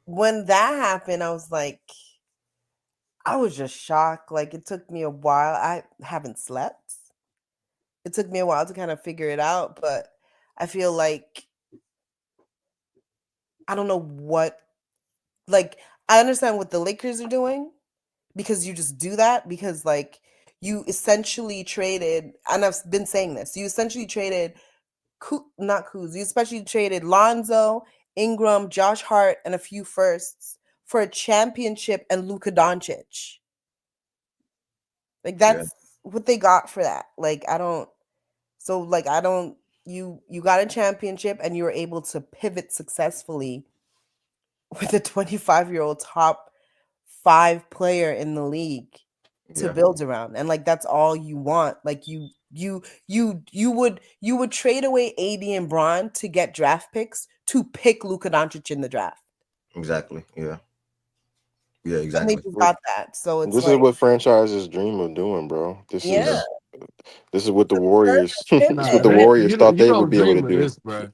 [SPEAKER 2] when that happened, I was like, I was just shocked. Like it took me a while. I haven't slept. It took me a while to kind of figure it out, but I feel like I don't know what like I understand what the Lakers are doing because you just do that because like you essentially traded and I've been saying this. You essentially traded not Kuz, you especially traded Lonzo, Ingram, Josh Hart and a few firsts for a championship and Luka Doncic. Like
[SPEAKER 1] Yeah.
[SPEAKER 2] that's what they got for that. Like I don't so like I don't you got a championship and you were able to pivot successfully with a 25-year-old top 5 player in the league to
[SPEAKER 1] Yeah.
[SPEAKER 2] build around. And like that's all you want. Like you would trade away AD and Braun to get draft picks to pick Luka Doncic in the draft.
[SPEAKER 1] Exactly. Yeah. Yeah.
[SPEAKER 2] And they
[SPEAKER 1] Exactly.
[SPEAKER 2] just got that. So it's
[SPEAKER 4] This is
[SPEAKER 2] like,
[SPEAKER 4] what franchises dream of doing, bro. This
[SPEAKER 2] yeah.
[SPEAKER 1] Yeah.
[SPEAKER 4] is this is what the
[SPEAKER 2] The first
[SPEAKER 4] Warriors this is
[SPEAKER 3] Nah,
[SPEAKER 4] what the
[SPEAKER 2] pivot.
[SPEAKER 4] Warriors thought
[SPEAKER 3] you
[SPEAKER 4] they would
[SPEAKER 3] don't
[SPEAKER 4] be able to
[SPEAKER 3] dream of
[SPEAKER 4] do.
[SPEAKER 3] this, bro.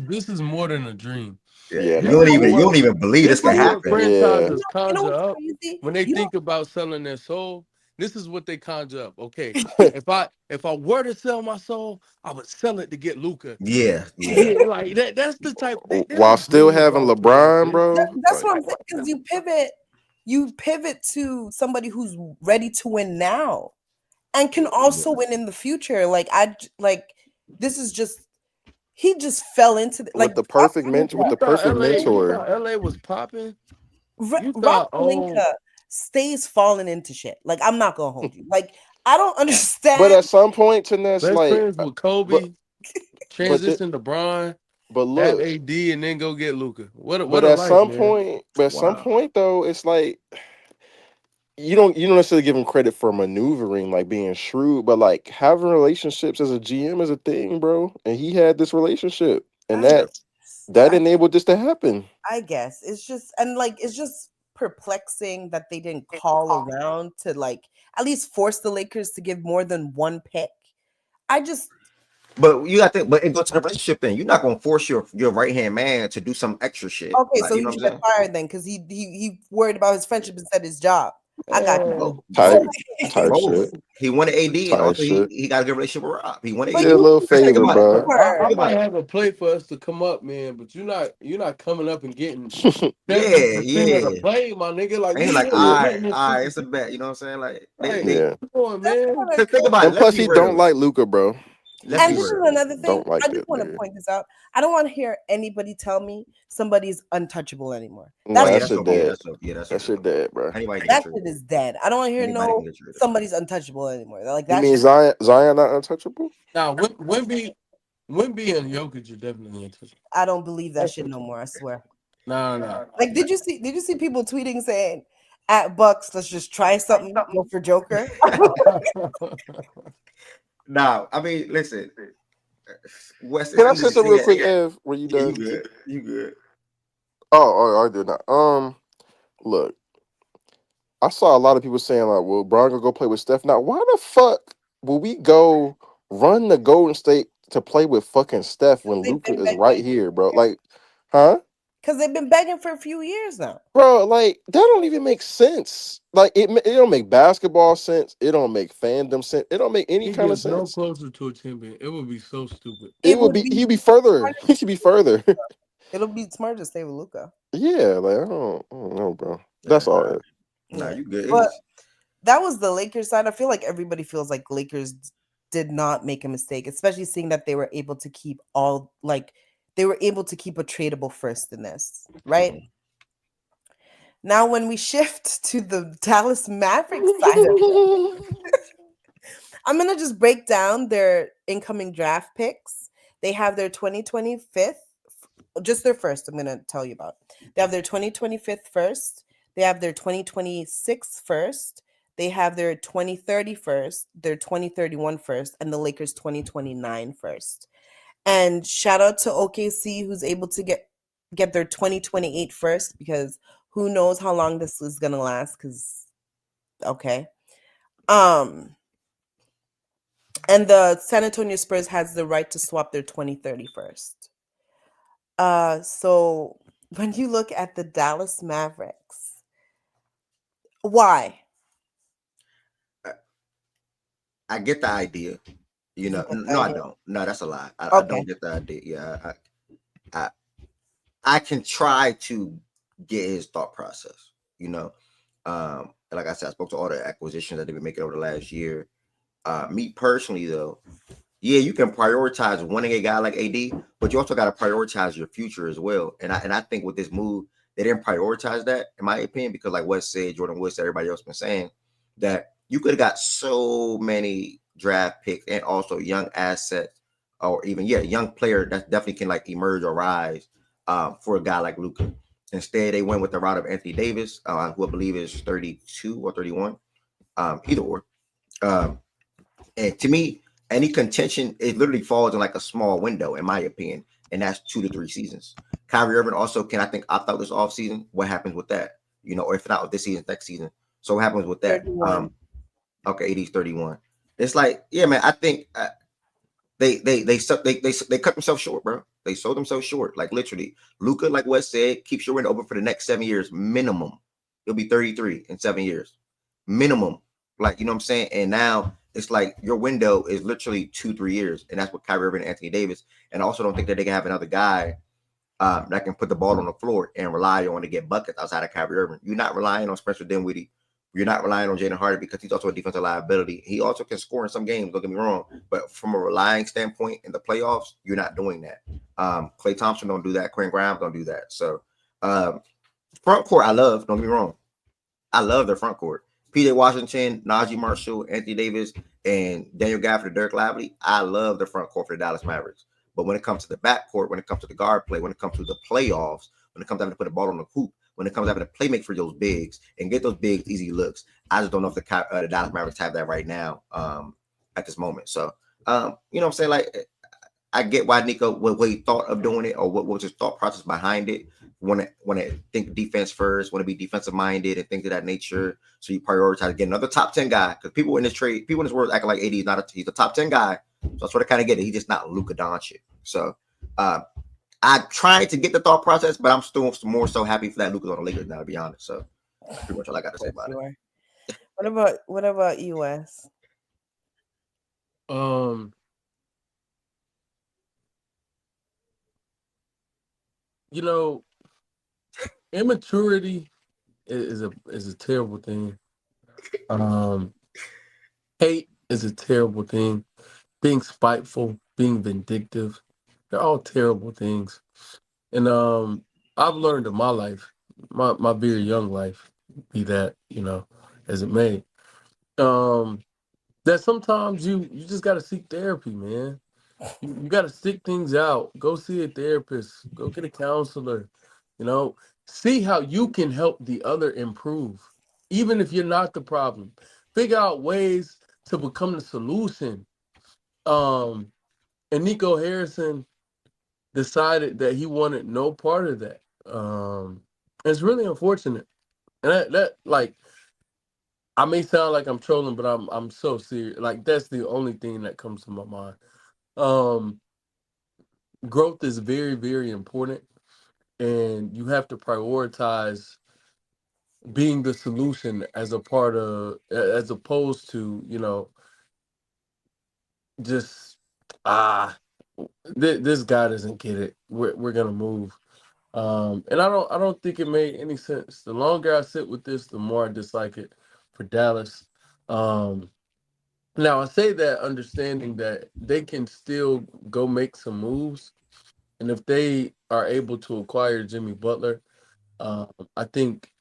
[SPEAKER 3] This is more than a dream.
[SPEAKER 1] Yeah.
[SPEAKER 4] Yeah,
[SPEAKER 1] You
[SPEAKER 3] This
[SPEAKER 1] don't
[SPEAKER 3] is
[SPEAKER 4] no.
[SPEAKER 1] even you
[SPEAKER 3] what
[SPEAKER 1] don't even believe this
[SPEAKER 3] this
[SPEAKER 1] can
[SPEAKER 3] is
[SPEAKER 2] But
[SPEAKER 3] what
[SPEAKER 1] happen.
[SPEAKER 4] Yeah.
[SPEAKER 3] conjure
[SPEAKER 2] what's
[SPEAKER 3] up
[SPEAKER 2] crazy?
[SPEAKER 3] when they
[SPEAKER 2] You know,
[SPEAKER 3] think about selling their soul. This is what they conjure up. Okay, if I were to sell my soul, I would sell it to get Luca.
[SPEAKER 1] Yeah. Yeah.
[SPEAKER 3] Yeah, like that. That's the type. There's a
[SPEAKER 4] While still
[SPEAKER 3] dream
[SPEAKER 4] having
[SPEAKER 3] about shit like
[SPEAKER 4] LeBron,
[SPEAKER 3] this.
[SPEAKER 4] bro.
[SPEAKER 2] that's what
[SPEAKER 4] Like
[SPEAKER 2] I'm saying. Because you pivot to somebody who's ready to win now and can
[SPEAKER 1] Yeah.
[SPEAKER 2] also win in the future. Like this is just he just fell into
[SPEAKER 4] with the
[SPEAKER 2] Rob
[SPEAKER 4] perfect mentor, with
[SPEAKER 2] Pelinka.
[SPEAKER 4] the perfect
[SPEAKER 3] You
[SPEAKER 4] mentor.
[SPEAKER 3] thought LA was popping. You
[SPEAKER 2] Rob
[SPEAKER 3] thought, oh,
[SPEAKER 2] Pelinka stays falling into shit. Like I'm not gonna hold you. Like I don't
[SPEAKER 4] But
[SPEAKER 2] understand.
[SPEAKER 4] at some point, to Ness,
[SPEAKER 3] best
[SPEAKER 4] like,
[SPEAKER 3] friends with
[SPEAKER 4] but
[SPEAKER 3] Kobe,
[SPEAKER 4] but the,
[SPEAKER 3] transition to Bron,
[SPEAKER 4] but
[SPEAKER 3] have
[SPEAKER 4] look,
[SPEAKER 3] AD, and then go get Luca. What
[SPEAKER 4] but
[SPEAKER 3] a
[SPEAKER 4] at
[SPEAKER 3] life,
[SPEAKER 4] some
[SPEAKER 3] man.
[SPEAKER 4] point, but at some
[SPEAKER 1] Wow.
[SPEAKER 4] point though, it's like you don't necessarily give him credit for maneuvering, like being shrewd, but like having relationships as a GM is a thing, bro. And he had this relationship, and
[SPEAKER 2] I
[SPEAKER 1] Yeah.
[SPEAKER 4] that
[SPEAKER 2] I
[SPEAKER 4] enabled this to happen.
[SPEAKER 2] I guess it's just and like it's just perplexing that they didn't call around to like at least force the Lakers to give more than one pick. I just
[SPEAKER 1] But you got to, but it goes to the relationship thing. You're not gonna force your right hand man to do some extra shit.
[SPEAKER 2] okay,
[SPEAKER 1] Like,
[SPEAKER 2] so
[SPEAKER 1] you know
[SPEAKER 2] he
[SPEAKER 1] what I'm
[SPEAKER 2] should get
[SPEAKER 1] saying?
[SPEAKER 2] fired then because he worried about his friendship instead of his job. I got you.
[SPEAKER 1] Both.
[SPEAKER 4] Type
[SPEAKER 1] Both.
[SPEAKER 4] shit.
[SPEAKER 1] He wanted AD, and
[SPEAKER 4] Type
[SPEAKER 1] also
[SPEAKER 4] shit.
[SPEAKER 1] he got a good relationship with Rob. He wanted
[SPEAKER 2] But
[SPEAKER 1] AD.
[SPEAKER 4] Yeah, a
[SPEAKER 2] you
[SPEAKER 4] little
[SPEAKER 1] Think
[SPEAKER 4] favor,
[SPEAKER 1] about it.
[SPEAKER 4] bro.
[SPEAKER 3] I
[SPEAKER 1] Think about
[SPEAKER 3] might
[SPEAKER 1] it.
[SPEAKER 3] have a play for us to come up, man, but you're not coming up and getting
[SPEAKER 1] Yeah,
[SPEAKER 3] 70% of the
[SPEAKER 1] yeah.
[SPEAKER 3] play, my nigga. Like
[SPEAKER 1] And he's
[SPEAKER 3] we
[SPEAKER 1] like,
[SPEAKER 3] really
[SPEAKER 4] Yeah.
[SPEAKER 3] putting this
[SPEAKER 1] all right,
[SPEAKER 3] shit.
[SPEAKER 1] it's a bet. You know what I'm saying? Like,
[SPEAKER 3] Right.
[SPEAKER 1] they
[SPEAKER 4] Yeah.
[SPEAKER 3] Come on, man.
[SPEAKER 2] wanna-
[SPEAKER 1] cause think about it.
[SPEAKER 4] And
[SPEAKER 1] Let's
[SPEAKER 4] plus,
[SPEAKER 1] be
[SPEAKER 4] he don't
[SPEAKER 1] real.
[SPEAKER 4] like Luca, bro.
[SPEAKER 1] Let's
[SPEAKER 2] And
[SPEAKER 1] be
[SPEAKER 2] this is
[SPEAKER 4] Just
[SPEAKER 1] real.
[SPEAKER 2] another thing.
[SPEAKER 4] don't like
[SPEAKER 2] I
[SPEAKER 4] that
[SPEAKER 2] just want to
[SPEAKER 4] nigga.
[SPEAKER 2] point this out. I don't want to hear anybody tell me somebody's untouchable anymore.
[SPEAKER 4] No,
[SPEAKER 1] Oh
[SPEAKER 2] That's
[SPEAKER 1] yeah,
[SPEAKER 4] that
[SPEAKER 1] that's
[SPEAKER 4] shit
[SPEAKER 1] okay.
[SPEAKER 4] dead.
[SPEAKER 1] That's
[SPEAKER 4] That
[SPEAKER 1] okay.
[SPEAKER 4] shit dead, bro.
[SPEAKER 1] Anybody can get
[SPEAKER 2] that
[SPEAKER 1] traded.
[SPEAKER 2] shit is dead. I don't want to hear
[SPEAKER 1] Anybody can
[SPEAKER 2] no
[SPEAKER 1] get traded.
[SPEAKER 2] somebody's untouchable anymore. Like
[SPEAKER 4] You
[SPEAKER 2] that
[SPEAKER 4] mean
[SPEAKER 2] shit.
[SPEAKER 4] Zion not untouchable?
[SPEAKER 3] Now, Wimby and Jokic are definitely untouchable.
[SPEAKER 2] I don't believe that shit no more. I swear.
[SPEAKER 3] Nah.
[SPEAKER 2] Like, did you see people tweeting saying, "At Bucks, let's just try something. Go for Joker."
[SPEAKER 1] Now, I mean, listen, West
[SPEAKER 4] Can
[SPEAKER 1] is
[SPEAKER 4] I
[SPEAKER 1] easy
[SPEAKER 4] say
[SPEAKER 1] to
[SPEAKER 4] something
[SPEAKER 1] see
[SPEAKER 4] real
[SPEAKER 1] that.
[SPEAKER 4] quick, Ev? When you
[SPEAKER 1] Yeah, you
[SPEAKER 4] done?
[SPEAKER 1] good. You good.
[SPEAKER 4] Oh, I did not. Look, I saw a lot of people saying like, "Well, Brian gonna go play with Steph." Now, why the fuck will we go run the Golden State to play with fucking Steph when
[SPEAKER 2] They've
[SPEAKER 4] Luca
[SPEAKER 2] been
[SPEAKER 4] is
[SPEAKER 2] begging,
[SPEAKER 4] right here, bro? Like, huh?
[SPEAKER 2] because they've been begging for a few years now.
[SPEAKER 4] Bro, like that don't even make sense. Like it don't make basketball sense. It don't make fandom sense. It don't make any
[SPEAKER 3] He
[SPEAKER 4] kind of
[SPEAKER 3] gets no
[SPEAKER 4] sense.
[SPEAKER 3] closer to a champion. It would be so stupid.
[SPEAKER 4] It
[SPEAKER 2] It
[SPEAKER 4] would
[SPEAKER 2] would
[SPEAKER 4] be
[SPEAKER 2] be.
[SPEAKER 4] he'd be further. He should be further.
[SPEAKER 2] It'll be smart to stay with Luca.
[SPEAKER 4] Yeah, like I don't know, bro. That's
[SPEAKER 1] Yeah,
[SPEAKER 4] all.
[SPEAKER 1] nah,
[SPEAKER 2] Yeah,
[SPEAKER 1] you good.
[SPEAKER 2] but that was the Lakers side. I feel like everybody feels like Lakers did not make a mistake, especially seeing that they were able to keep they were able to keep a tradable first in this, right? Now, when we shift to the Dallas Mavericks side of I'm gonna just break down their incoming draft picks. They have their 2025th, just their first. I'm gonna tell you about. They have their 2025th first. They have their 2026 first. They have their 2030 first, their 2031 first, and the Lakers 2029 first. And shout out to OKC who's able to get their 2028 first, because who knows how long this is gonna last. Because okay, um. And the San Antonio Spurs has the right to swap their 2030 first. So when you look at the Dallas Mavericks, why?
[SPEAKER 1] I get the idea. You
[SPEAKER 2] You
[SPEAKER 1] know,
[SPEAKER 2] get the
[SPEAKER 1] no, I
[SPEAKER 2] idea?
[SPEAKER 1] don't. No, that's a lie. I
[SPEAKER 2] Okay.
[SPEAKER 1] don't get the idea. Yeah, I I can try to get his thought process. You know, like I said, I spoke to all the acquisitions that they've been making over the last year. Me personally, though, yeah, you can prioritize winning a guy like AD, but you also got to prioritize your future as well. And I think with this move, they didn't prioritize that, in my opinion, because like Wes said, Jordan Woods, everybody else been saying that you could have got so many draft picks and also young assets, or even young player that definitely can like emerge or rise for a guy like Luka. Instead, they went with the route of Anthony Davis, who I believe is 32 or 31, either or. Um, and to me, any contention, it literally falls in like a small window, in my opinion, and that's 2 to 3 seasons. Kyrie Irving also can, I think, opt out this offseason. What happens with that? You know, or if not with this season, next season. So what happens with that?
[SPEAKER 2] 31.
[SPEAKER 1] Okay, AD's 31. It's like, yeah, man, I think they cut themselves short, bro. They sold themselves short. Like literally. Luka, like Wes said, keeps your window open for the next 7 years minimum. He'll be 33 in 7 years. Minimum. Like, you know what I'm saying? And now it's like your window is literally 2-3 years. And that's what Kyrie Irving and Anthony Davis. And I also don't think that they can have another guy that can put the ball on the floor and rely on to get buckets outside of Kyrie Irving. You're not relying on Spencer Dinwiddie. You're not relying on Jaden Harden because he's also a defensive liability. He also can score in some games, don't get me wrong. But from a relying standpoint in the playoffs, you're not doing that. Klay Thompson don't do that. Quinn Grimes don't do that. So front court, I love, don't get me wrong. I love their front court. PJ Washington, Najee Marshall, Anthony Davis, and Daniel Gafford, Derek Lively. I love the front court for the Dallas Mavericks. But when it comes to the back court, when it comes to the guard play, when it comes to the playoffs, when it comes to having to put the ball on the hoop, when it comes to having to play make for those bigs and get those bigs easy looks, I just don't know if the Dallas Mavericks have that right now at this moment. So, you know what I'm saying? Like, I get why Nico, what he thought of doing it, or what was his thought process behind it. Want to think defense first, want to be defensive minded and things of that nature. So you prioritize getting another top 10 guy, because people in this trade, people in this world acting like AD is not he's a top 10 guy. So I sort of kind of get it. He's just not Luka Doncic. So I tried to get the thought process, but I'm still more so happy for that Luka's on the Lakers now, to be honest. So that's pretty much all I got to say about it.
[SPEAKER 2] What about US?
[SPEAKER 3] Um, you know, immaturity is a terrible thing. Um, hate is a terrible thing. Being spiteful, being vindictive, they're all terrible things. And I've learned in my life, my very young life, be that, as it may, um, that sometimes you just gotta seek therapy, man. You gotta stick things out. Go see a therapist. Go get a counselor. You know, see how you can help the other improve, even if you're not the problem. Figure out ways to become the solution. Um, and Nico Harrison decided that he wanted no part of that. It's really unfortunate. And that like I may sound like I'm trolling, but I'm so serious. Like that's the only thing that comes to my mind. Um, Growth is very, very important, and you have to prioritize being the solution as a part of, as opposed to, just ah, this guy doesn't get it. We're gonna move. And I don't think it made any sense. The longer I sit with this, the more I dislike it for Dallas. Um, Now I say that understanding that they can still go make some moves, and if they are able to acquire Jimmy Butler, um, I think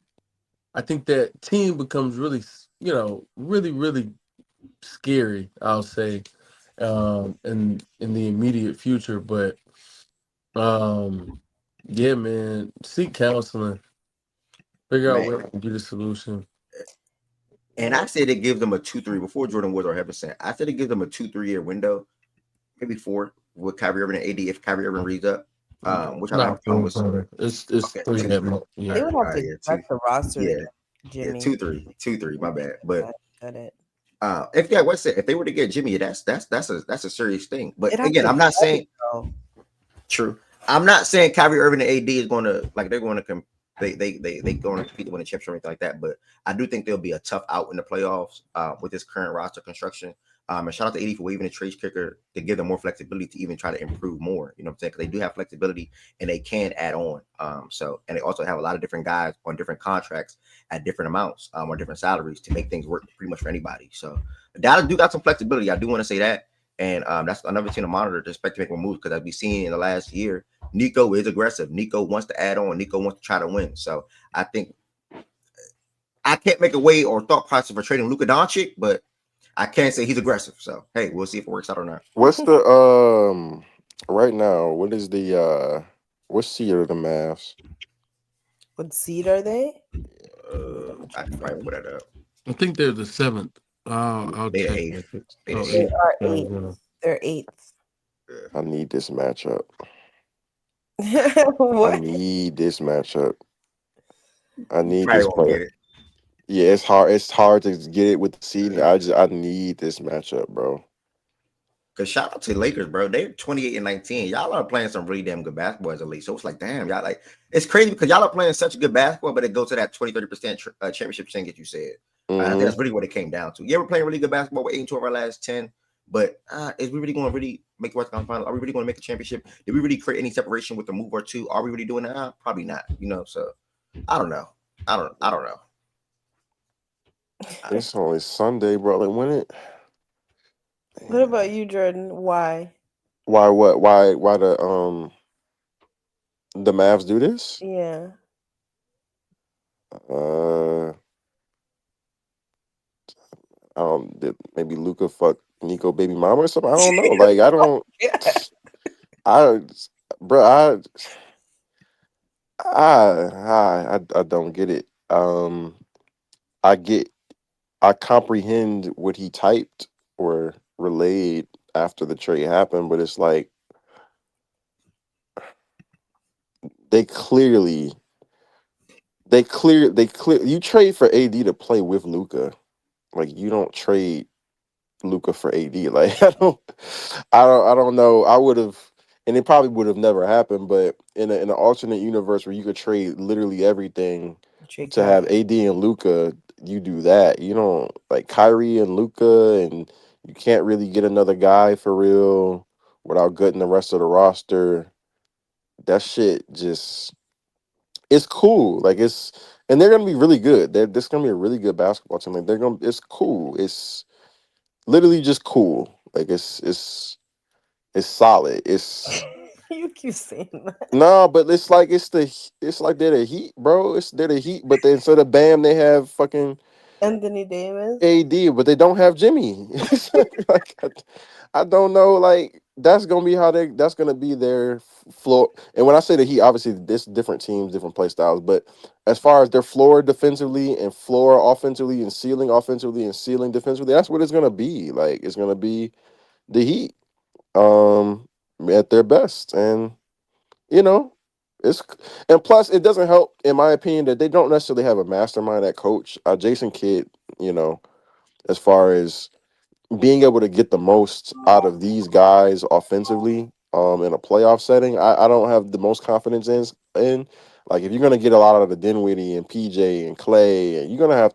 [SPEAKER 3] I think that team becomes really, really, really scary. I'll say, in the immediate future. But um, yeah, man, seek counseling, figure out
[SPEAKER 1] Man.
[SPEAKER 3] where to get a solution.
[SPEAKER 1] And I said it gives them a 2-3 before Jordan Woods or Heaven sent. I said it gives them a 2-3 year window, maybe 4 with Kyrie Irving and AD if Kyrie Irving reads up. Which I
[SPEAKER 3] Not full
[SPEAKER 1] was
[SPEAKER 3] brother. It's
[SPEAKER 1] okay,
[SPEAKER 3] three
[SPEAKER 1] two
[SPEAKER 3] that
[SPEAKER 1] three.
[SPEAKER 3] month.
[SPEAKER 2] They
[SPEAKER 3] Yeah.
[SPEAKER 2] would have to
[SPEAKER 1] Yeah,
[SPEAKER 2] crack
[SPEAKER 1] two.
[SPEAKER 2] the roster to
[SPEAKER 1] Yeah,
[SPEAKER 2] get
[SPEAKER 1] yeah,
[SPEAKER 2] Jimmy.
[SPEAKER 1] 2-3, my bad. But
[SPEAKER 2] Got it.
[SPEAKER 1] if yeah, what's it? If they were to get Jimmy, that's a serious thing. But
[SPEAKER 2] It'd have
[SPEAKER 1] again,
[SPEAKER 2] to
[SPEAKER 1] I'm
[SPEAKER 2] be
[SPEAKER 1] not
[SPEAKER 2] heavy,
[SPEAKER 1] saying
[SPEAKER 2] though.
[SPEAKER 1] true. I'm not saying Kyrie Irving and AD is going to like they're going to they going to compete to win a championship or anything like that. But I do think there'll be a tough out in the playoffs with this current roster construction. And shout out to AD for waiving the trade kicker to give them more flexibility to even try to improve more. You know what I'm saying? Because they do have flexibility and they can add on. And they also have a lot of different guys on different contracts at different amounts or different salaries to make things work pretty much for anybody. So Dallas do got some flexibility. I do want to say that. And that's another thing to monitor to expect to make more moves because as we've seen in the last year, Nico is aggressive. Nico wants to add on. Nico wants to try to win. So I think I can't make a way or thought process for trading Luka Doncic, but I can say he's aggressive. So hey, we'll see if it works out or not.
[SPEAKER 4] What's the right now? What is the what seed are the Mavs?
[SPEAKER 2] What seed are they?
[SPEAKER 1] I can probably put that up.
[SPEAKER 3] I think they're the seventh. I'll
[SPEAKER 1] They the
[SPEAKER 3] check
[SPEAKER 1] eighth.
[SPEAKER 3] it.
[SPEAKER 1] They the
[SPEAKER 3] Oh,
[SPEAKER 2] They
[SPEAKER 1] eighth.
[SPEAKER 3] eight.
[SPEAKER 2] are
[SPEAKER 3] Oh,
[SPEAKER 2] eighth. They're eighth.
[SPEAKER 4] I need this matchup. I
[SPEAKER 2] What?
[SPEAKER 4] need this matchup. I
[SPEAKER 1] You
[SPEAKER 4] need
[SPEAKER 1] probably
[SPEAKER 4] this
[SPEAKER 1] won't
[SPEAKER 4] player.
[SPEAKER 1] get it.
[SPEAKER 4] Yeah, it's hard. It's hard to get it with the seeding. I need this matchup, bro.
[SPEAKER 1] Cause shout out to the Lakers, bro. They're 28 and 19. Y'all are playing some really damn good basketball as a league. So it's like, damn, y'all like it's crazy because y'all are playing such good basketball, but it goes to that 20-30% championship percentage you said. I think
[SPEAKER 4] Hmm.
[SPEAKER 1] that's really what it came down to. Yeah, we're playing really good basketball with 8 and 2 of our last 10. But is we really going to really make the West Conference Final? Are we really going to make the championship? Did we really create any separation with the move or two? Are we really doing that? Probably not. So I don't know. I don't know.
[SPEAKER 4] It's only Sunday, bro. Like when it.
[SPEAKER 2] What
[SPEAKER 4] Damn.
[SPEAKER 2] about you, Jordan? Why?
[SPEAKER 4] Why? What? Why the Mavs do this?
[SPEAKER 2] Yeah.
[SPEAKER 4] Uh, maybe Luca fuck Nico baby mama or something. I don't know. Like I don't.
[SPEAKER 2] Yeah.
[SPEAKER 4] I, bro. I don't get it. I get. I comprehend what he typed or relayed after the trade happened, but it's like they clearly, they clear. You trade for AD to play with Luca. Like you don't trade Luca for AD. Like I don't know. I would have, and it probably would have never happened. But in an alternate universe where you could trade literally everything,
[SPEAKER 2] Trade
[SPEAKER 4] to have
[SPEAKER 2] Kyrie.
[SPEAKER 4] AD and Luka, you do that. You don't like Kyrie and Luka, and you can't really get another guy for real without gutting the rest of the roster. That shit just it's cool. Like it's and they're gonna be really good. This gonna be a really good basketball team. Like they're gonna it's cool. It's literally just cool. Like it's solid. It's
[SPEAKER 2] You keep saying that.
[SPEAKER 4] no, but it's like they're the Heat, bro. They're the Heat, but then instead of Bam, they have fucking
[SPEAKER 2] Anthony Davis.
[SPEAKER 4] AD, but they don't have Jimmy. It's like I don't know. Like that's gonna be their floor. And when I say the Heat, obviously this different teams, different play styles. But as far as their floor defensively and floor offensively and ceiling defensively, that's what it's gonna be. Like it's gonna be the Heat at their best, and you know. It's and plus it doesn't help, in my opinion, that they don't necessarily have a mastermind at coach. Jason Kidd, you know, as far as being able to get the most out of these guys offensively in a playoff setting, I don't have the most confidence in. Like if you're gonna get a lot out of the Dinwiddie and PJ and Clay, you're gonna have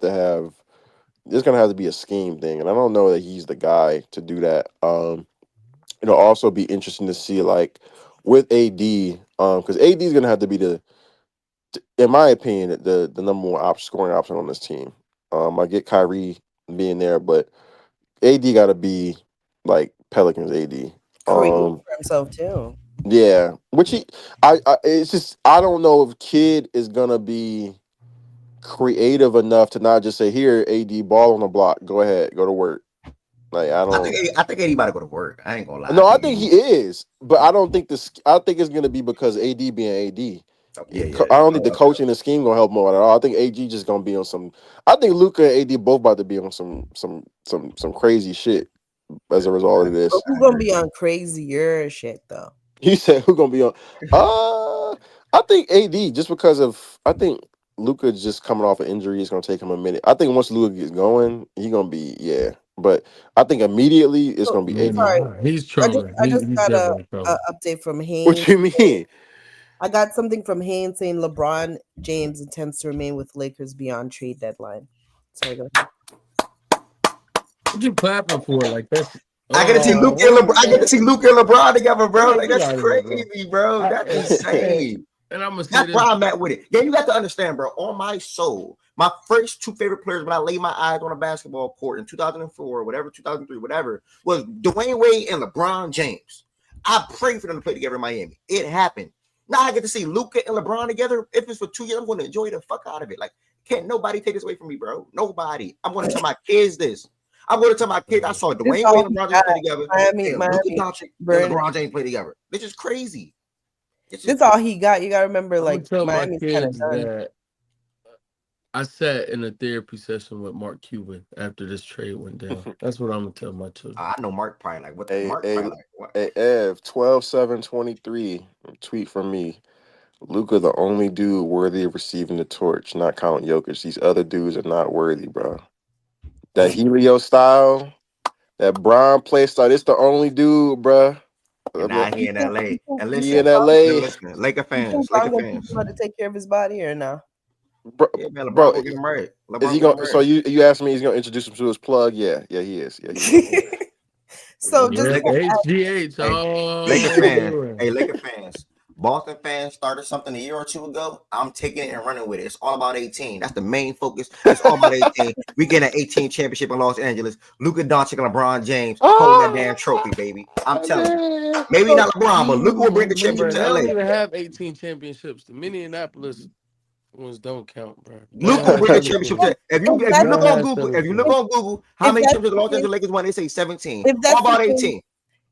[SPEAKER 4] there's gonna have to be a scheme thing. And I don't know that he's the guy to do that. It'll also be interesting to see like with AD, because AD is gonna have to be in my opinion, the number one scoring option on this team. I get Kyrie being there, but AD got to be like Pelicans AD.
[SPEAKER 2] Creating for himself too.
[SPEAKER 4] Yeah, which it's just I don't know if Kid is gonna be creative enough to not just say here AD ball on the block, go ahead, go to work. Like
[SPEAKER 1] I think anybody go to work. I ain't gonna lie. I
[SPEAKER 4] no, I
[SPEAKER 1] think
[SPEAKER 4] think he
[SPEAKER 1] AD.
[SPEAKER 4] is, but I don't think this. I think it's gonna be because AD being AD.
[SPEAKER 1] Oh, yeah.
[SPEAKER 4] I don't think the
[SPEAKER 1] Oh,
[SPEAKER 4] coaching and the scheme gonna help more at all. I think AG just gonna be on some. I think Luca and AD both about to be on some crazy shit as a result of
[SPEAKER 2] But
[SPEAKER 4] this.
[SPEAKER 2] who's gonna be on crazier shit though?
[SPEAKER 4] You said who gonna be on? I think AD just because of I think Luca just coming off an injury is gonna take him a minute. I think once Luca gets going, he gonna be yeah. But I think immediately it's
[SPEAKER 2] So,
[SPEAKER 4] gonna be
[SPEAKER 3] Yeah,
[SPEAKER 4] AD.
[SPEAKER 2] sorry,
[SPEAKER 3] nah, he's
[SPEAKER 2] I just
[SPEAKER 3] trolling.
[SPEAKER 2] I just
[SPEAKER 3] He's
[SPEAKER 2] got
[SPEAKER 3] definitely
[SPEAKER 2] a
[SPEAKER 3] trolling.
[SPEAKER 2] update from
[SPEAKER 4] What
[SPEAKER 2] Haynes.
[SPEAKER 4] you mean?
[SPEAKER 2] I got something from Haynes saying LeBron James intends to remain with Lakers beyond trade deadline. Sorry, go ahead.
[SPEAKER 3] What you clapping for? Like that's
[SPEAKER 1] I get to see
[SPEAKER 3] oh
[SPEAKER 1] Luke and LeBron.
[SPEAKER 3] what
[SPEAKER 1] I get to see
[SPEAKER 3] man?
[SPEAKER 1] Luke and LeBron together, bro.
[SPEAKER 3] Man,
[SPEAKER 1] Like
[SPEAKER 3] get
[SPEAKER 1] that's
[SPEAKER 3] out of here, bro.
[SPEAKER 1] crazy, bro. That's
[SPEAKER 3] And,
[SPEAKER 1] insane.
[SPEAKER 3] and I'm gonna say
[SPEAKER 1] That's where
[SPEAKER 3] this.
[SPEAKER 1] I'm at with it. Yeah, you got to understand, bro. On my soul, my first two favorite players when I laid my eyes on a basketball court in 2004, whatever, 2003, whatever, was Dwayne Wade and LeBron James. I prayed for them to play together in Miami. It happened. Now I get to see Luka and LeBron together. If it's for 2 years, I'm going to enjoy the fuck out of it. Like, can't nobody take this away from me, bro. Nobody. I'm going to tell my kids this. I'm going to tell my kids I saw
[SPEAKER 2] This
[SPEAKER 1] Dwayne Wade
[SPEAKER 2] all
[SPEAKER 1] and
[SPEAKER 2] he
[SPEAKER 1] LeBron James
[SPEAKER 2] got.
[SPEAKER 1] play together, and Luka
[SPEAKER 2] Miami,
[SPEAKER 1] Doncic and
[SPEAKER 2] burn.
[SPEAKER 1] LeBron James play together. This is crazy. This is
[SPEAKER 2] This all he got. You gotta remember,
[SPEAKER 3] I'm gonna
[SPEAKER 2] like
[SPEAKER 3] tell my
[SPEAKER 2] Miami's kind of
[SPEAKER 3] kids
[SPEAKER 2] done.
[SPEAKER 3] that I sat in a therapy session with Mark Cuban after this trade went down. That's what I'm gonna tell my children.
[SPEAKER 1] I know Mark probably like what
[SPEAKER 4] a
[SPEAKER 1] Mark
[SPEAKER 4] a
[SPEAKER 1] probably like what.
[SPEAKER 4] a Ev 12/7/23 tweet from me. Luca, the only dude worthy of receiving the torch, not count Jokic. These other dudes are not worthy, bro. That Helio style, that Bron play style, it's the only dude, bro.
[SPEAKER 1] And now he in LA. And
[SPEAKER 4] He in
[SPEAKER 1] listen,
[SPEAKER 4] LA,
[SPEAKER 1] Laker
[SPEAKER 2] You think
[SPEAKER 1] fans,
[SPEAKER 2] Bron
[SPEAKER 1] Laker
[SPEAKER 2] gonna teach him
[SPEAKER 1] fans.
[SPEAKER 2] how to take care of his body or no?
[SPEAKER 4] bro.
[SPEAKER 1] Yeah, man, LeBron
[SPEAKER 4] Bro,
[SPEAKER 1] gonna get him right.
[SPEAKER 4] is
[SPEAKER 1] LeBron
[SPEAKER 4] he
[SPEAKER 1] gonna get him
[SPEAKER 4] going? So
[SPEAKER 1] right.
[SPEAKER 4] you asked me, he's gonna introduce him to his plug? Yeah, he is. Yeah, he will.
[SPEAKER 2] So just
[SPEAKER 3] Yeah,
[SPEAKER 1] Laker,
[SPEAKER 3] HGH
[SPEAKER 1] hey,
[SPEAKER 3] all
[SPEAKER 1] Laker fan,
[SPEAKER 3] everywhere.
[SPEAKER 1] hey, Laker fans. Boston fans started something a year or two ago. I'm taking it and running with it. It's all about 18. That's the main focus. It's all about 18. We get an 18 championship in Los Angeles. Luka Doncic and LeBron James holding that damn trophy, baby. I'm telling you.
[SPEAKER 4] Man.
[SPEAKER 1] Maybe not LeBron, but Luka will bring the
[SPEAKER 3] Hey,
[SPEAKER 1] championship
[SPEAKER 3] bro,
[SPEAKER 1] to
[SPEAKER 3] they
[SPEAKER 1] LA.
[SPEAKER 3] don't even have 18 championships. The Minneapolis ones don't count, bro. That
[SPEAKER 1] Luka will
[SPEAKER 3] has
[SPEAKER 1] bring the championship
[SPEAKER 3] 17.
[SPEAKER 1] to
[SPEAKER 2] if
[SPEAKER 1] if you
[SPEAKER 2] that's
[SPEAKER 1] look
[SPEAKER 3] That
[SPEAKER 1] on
[SPEAKER 3] has
[SPEAKER 1] Google, if you look
[SPEAKER 3] 17.
[SPEAKER 1] on Google, how
[SPEAKER 2] if
[SPEAKER 1] many
[SPEAKER 2] that's
[SPEAKER 1] championships the
[SPEAKER 2] the
[SPEAKER 1] Los
[SPEAKER 2] case,
[SPEAKER 1] Angeles Lakers won? They say 17.
[SPEAKER 2] if
[SPEAKER 1] All
[SPEAKER 2] that's the
[SPEAKER 1] about
[SPEAKER 2] case,
[SPEAKER 1] 18.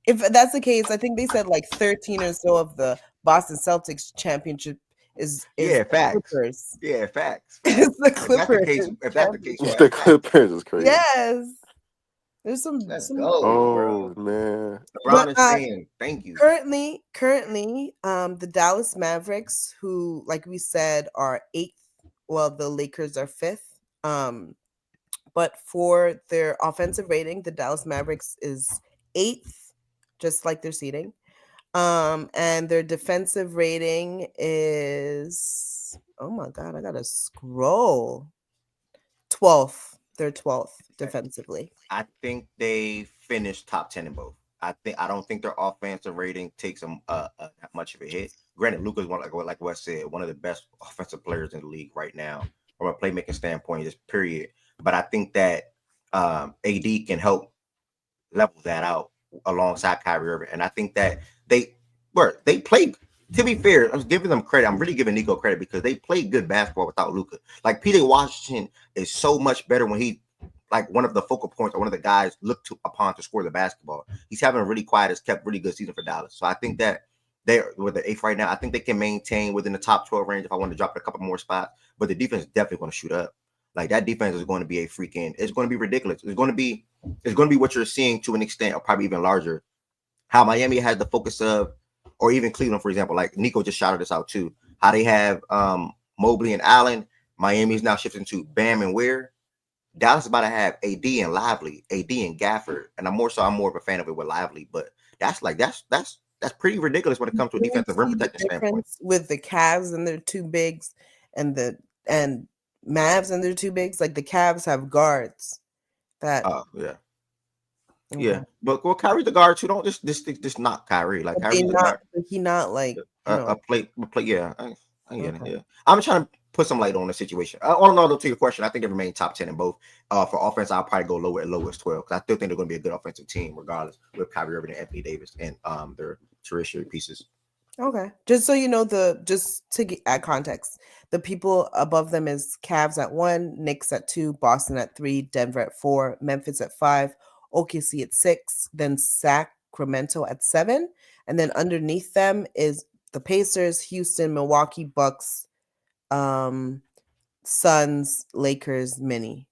[SPEAKER 2] if that's the case, I think they said like 13 or so of the Boston Celtics championship is
[SPEAKER 1] Yeah, facts.
[SPEAKER 2] Clippers.
[SPEAKER 1] Yeah, facts,
[SPEAKER 2] It's
[SPEAKER 1] facts.
[SPEAKER 2] the
[SPEAKER 1] If that's the
[SPEAKER 2] Clippers
[SPEAKER 1] case, if that's the case,
[SPEAKER 2] championship.
[SPEAKER 4] The
[SPEAKER 1] facts.
[SPEAKER 4] Clippers is crazy.
[SPEAKER 2] Yes, there's some
[SPEAKER 1] Let's
[SPEAKER 2] some.
[SPEAKER 1] go, bro.
[SPEAKER 4] Oh man.
[SPEAKER 2] But
[SPEAKER 1] LeBron is saying thank you.
[SPEAKER 2] currently, the Dallas Mavericks, who, like we said, are eighth. Well, the Lakers are fifth. But for their offensive rating, the Dallas Mavericks is eighth, just like their seating. And their defensive rating is Oh my God, I gotta scroll. 12th. They're 12th defensively.
[SPEAKER 1] I think they finished top 10 in both. I don't think their offensive rating takes them that much of a hit. Granted, Luka's one like Wes said, one of the best offensive players in the league right now from a playmaking standpoint, just period. But I think that AD can help level that out alongside Kyrie Irving. And I think that they played. To be fair, I'm giving them credit. I'm really giving Nico credit because they played good basketball without Luka. Like PJ Washington is so much better when he like one of the focal points or one of the guys looked upon to score the basketball. He's having a really quiet, has kept really good season for Dallas. So I think that they're with the eighth right now. I think they can maintain within the top 12 range if I want to drop it a couple more spots. But the defense is definitely going to shoot up. Like that defense is going to be a freaking. It's going to be ridiculous. It's going to be what you're seeing to an extent, or probably even larger. How Miami has the focus of, or even Cleveland, for example, like Nico just shouted this out too. How they have Mobley and Allen. Miami's now shifting to Bam and Ware. Dallas is about to have AD and Lively, AD and Gafford, and I'm more of a fan of it with Lively, but that's pretty ridiculous when it comes to a
[SPEAKER 2] You
[SPEAKER 1] defensive rim
[SPEAKER 2] see the
[SPEAKER 1] protection standpoint.
[SPEAKER 2] difference with the Cavs and their two bigs and Mavs and their two bigs? Like the Cavs have guards that
[SPEAKER 1] Oh yeah,
[SPEAKER 2] okay.
[SPEAKER 1] yeah. But well, Kyrie's the guard too. Don't just knock Kyrie. Like
[SPEAKER 2] But they
[SPEAKER 1] Kyrie's the
[SPEAKER 2] not
[SPEAKER 1] guard.
[SPEAKER 2] but he not like,
[SPEAKER 1] A play. Yeah, I get it.
[SPEAKER 2] okay.
[SPEAKER 1] Yeah, I'm trying to put some light on the situation. All in all, though, to your question, I think they remain top 10 in both. For offense, I'll probably go lower as 12 because I still think they're going to be a good offensive team regardless with Kyrie Irving and Anthony Davis and their tertiary pieces.
[SPEAKER 2] Okay. Just so you know, just to add context, the people above them is Cavs at 1, Knicks at 2, Boston at 3, Denver at 4, Memphis at 5, OKC at 6, then Sacramento at 7, and then underneath them is the Pacers, Houston, Milwaukee Bucks, um, Suns, Lakers, Mini.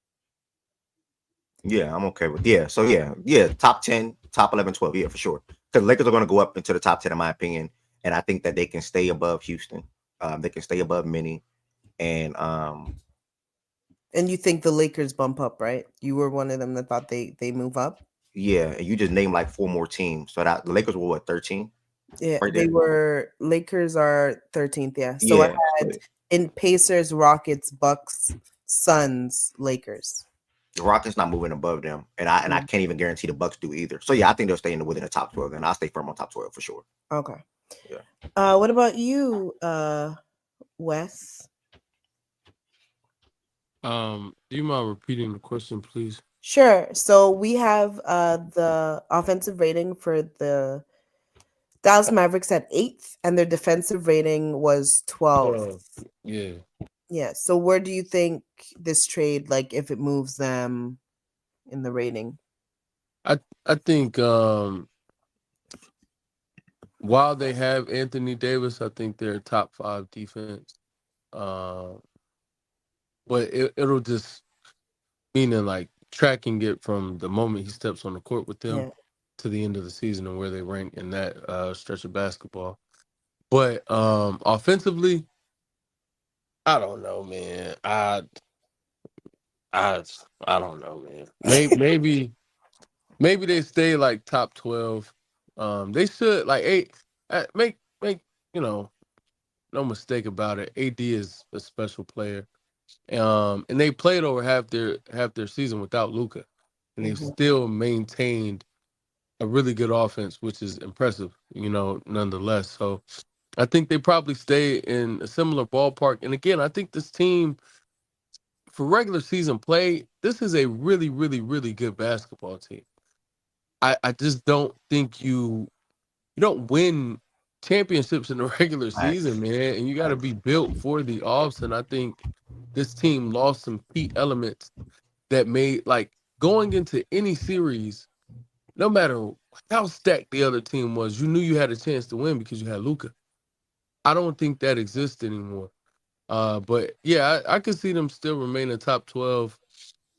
[SPEAKER 1] Yeah, I'm okay with So yeah, top 10, top 11, 12. Yeah, for sure. Because Lakers are going to go up into the top 10 in my opinion, and I think that they can stay above Houston. They can stay above Mini, and
[SPEAKER 2] And you think the Lakers bump up, right? You were one of them that thought they move up.
[SPEAKER 1] yeah, and you just named like four more teams. So that the Lakers were what 13
[SPEAKER 2] Yeah,
[SPEAKER 1] right
[SPEAKER 2] they
[SPEAKER 1] there.
[SPEAKER 2] were Lakers are 13th, yeah. So I
[SPEAKER 1] Yeah,
[SPEAKER 2] had in Pacers, Rockets, Bucks, Suns, Lakers.
[SPEAKER 1] the Rockets not moving above them, and I
[SPEAKER 2] Mm,
[SPEAKER 1] can't even guarantee the Bucks do either. So yeah, I think they'll stay within the top 12, and I'll stay firm on top 12 for sure.
[SPEAKER 2] okay.
[SPEAKER 1] Yeah.
[SPEAKER 2] What about you, Wes?
[SPEAKER 3] Do you mind repeating the question, please?
[SPEAKER 2] Sure. So we have the offensive rating for the Dallas Mavericks at 8th, and their defensive rating was 12th.
[SPEAKER 3] Yeah.
[SPEAKER 2] Yeah. So where do you think this trade, like if it moves them in the rating?
[SPEAKER 3] I think while they have Anthony Davis, I think they're top 5 defense. Uh, but it'll just meaning like tracking it from the moment he steps on the court with them
[SPEAKER 2] Yeah.
[SPEAKER 3] to the end of the season and where they rank in that stretch of basketball. But offensively, I don't know, man. I I don't know, man. Maybe they stay like top 12. They should like eight. Make you know no mistake about it. AD is a special player. And they played over half their season without Luka, and they've
[SPEAKER 2] Mhm.
[SPEAKER 3] still maintained a really good offense, which is impressive. Nonetheless. So I think they probably stay in a similar ballpark. And again, I think this team for regular season play, this is a really, really, really good basketball team. I just don't think you don't win championships in the regular season,
[SPEAKER 1] Facts.
[SPEAKER 3] man, and you got to be built for the offs. And I think this team lost some key elements that made like going into any series, no matter how stacked the other team was, you knew you had a chance to win because you had Luka. I don't think that exists anymore. But yeah, I could see them still remaining top 12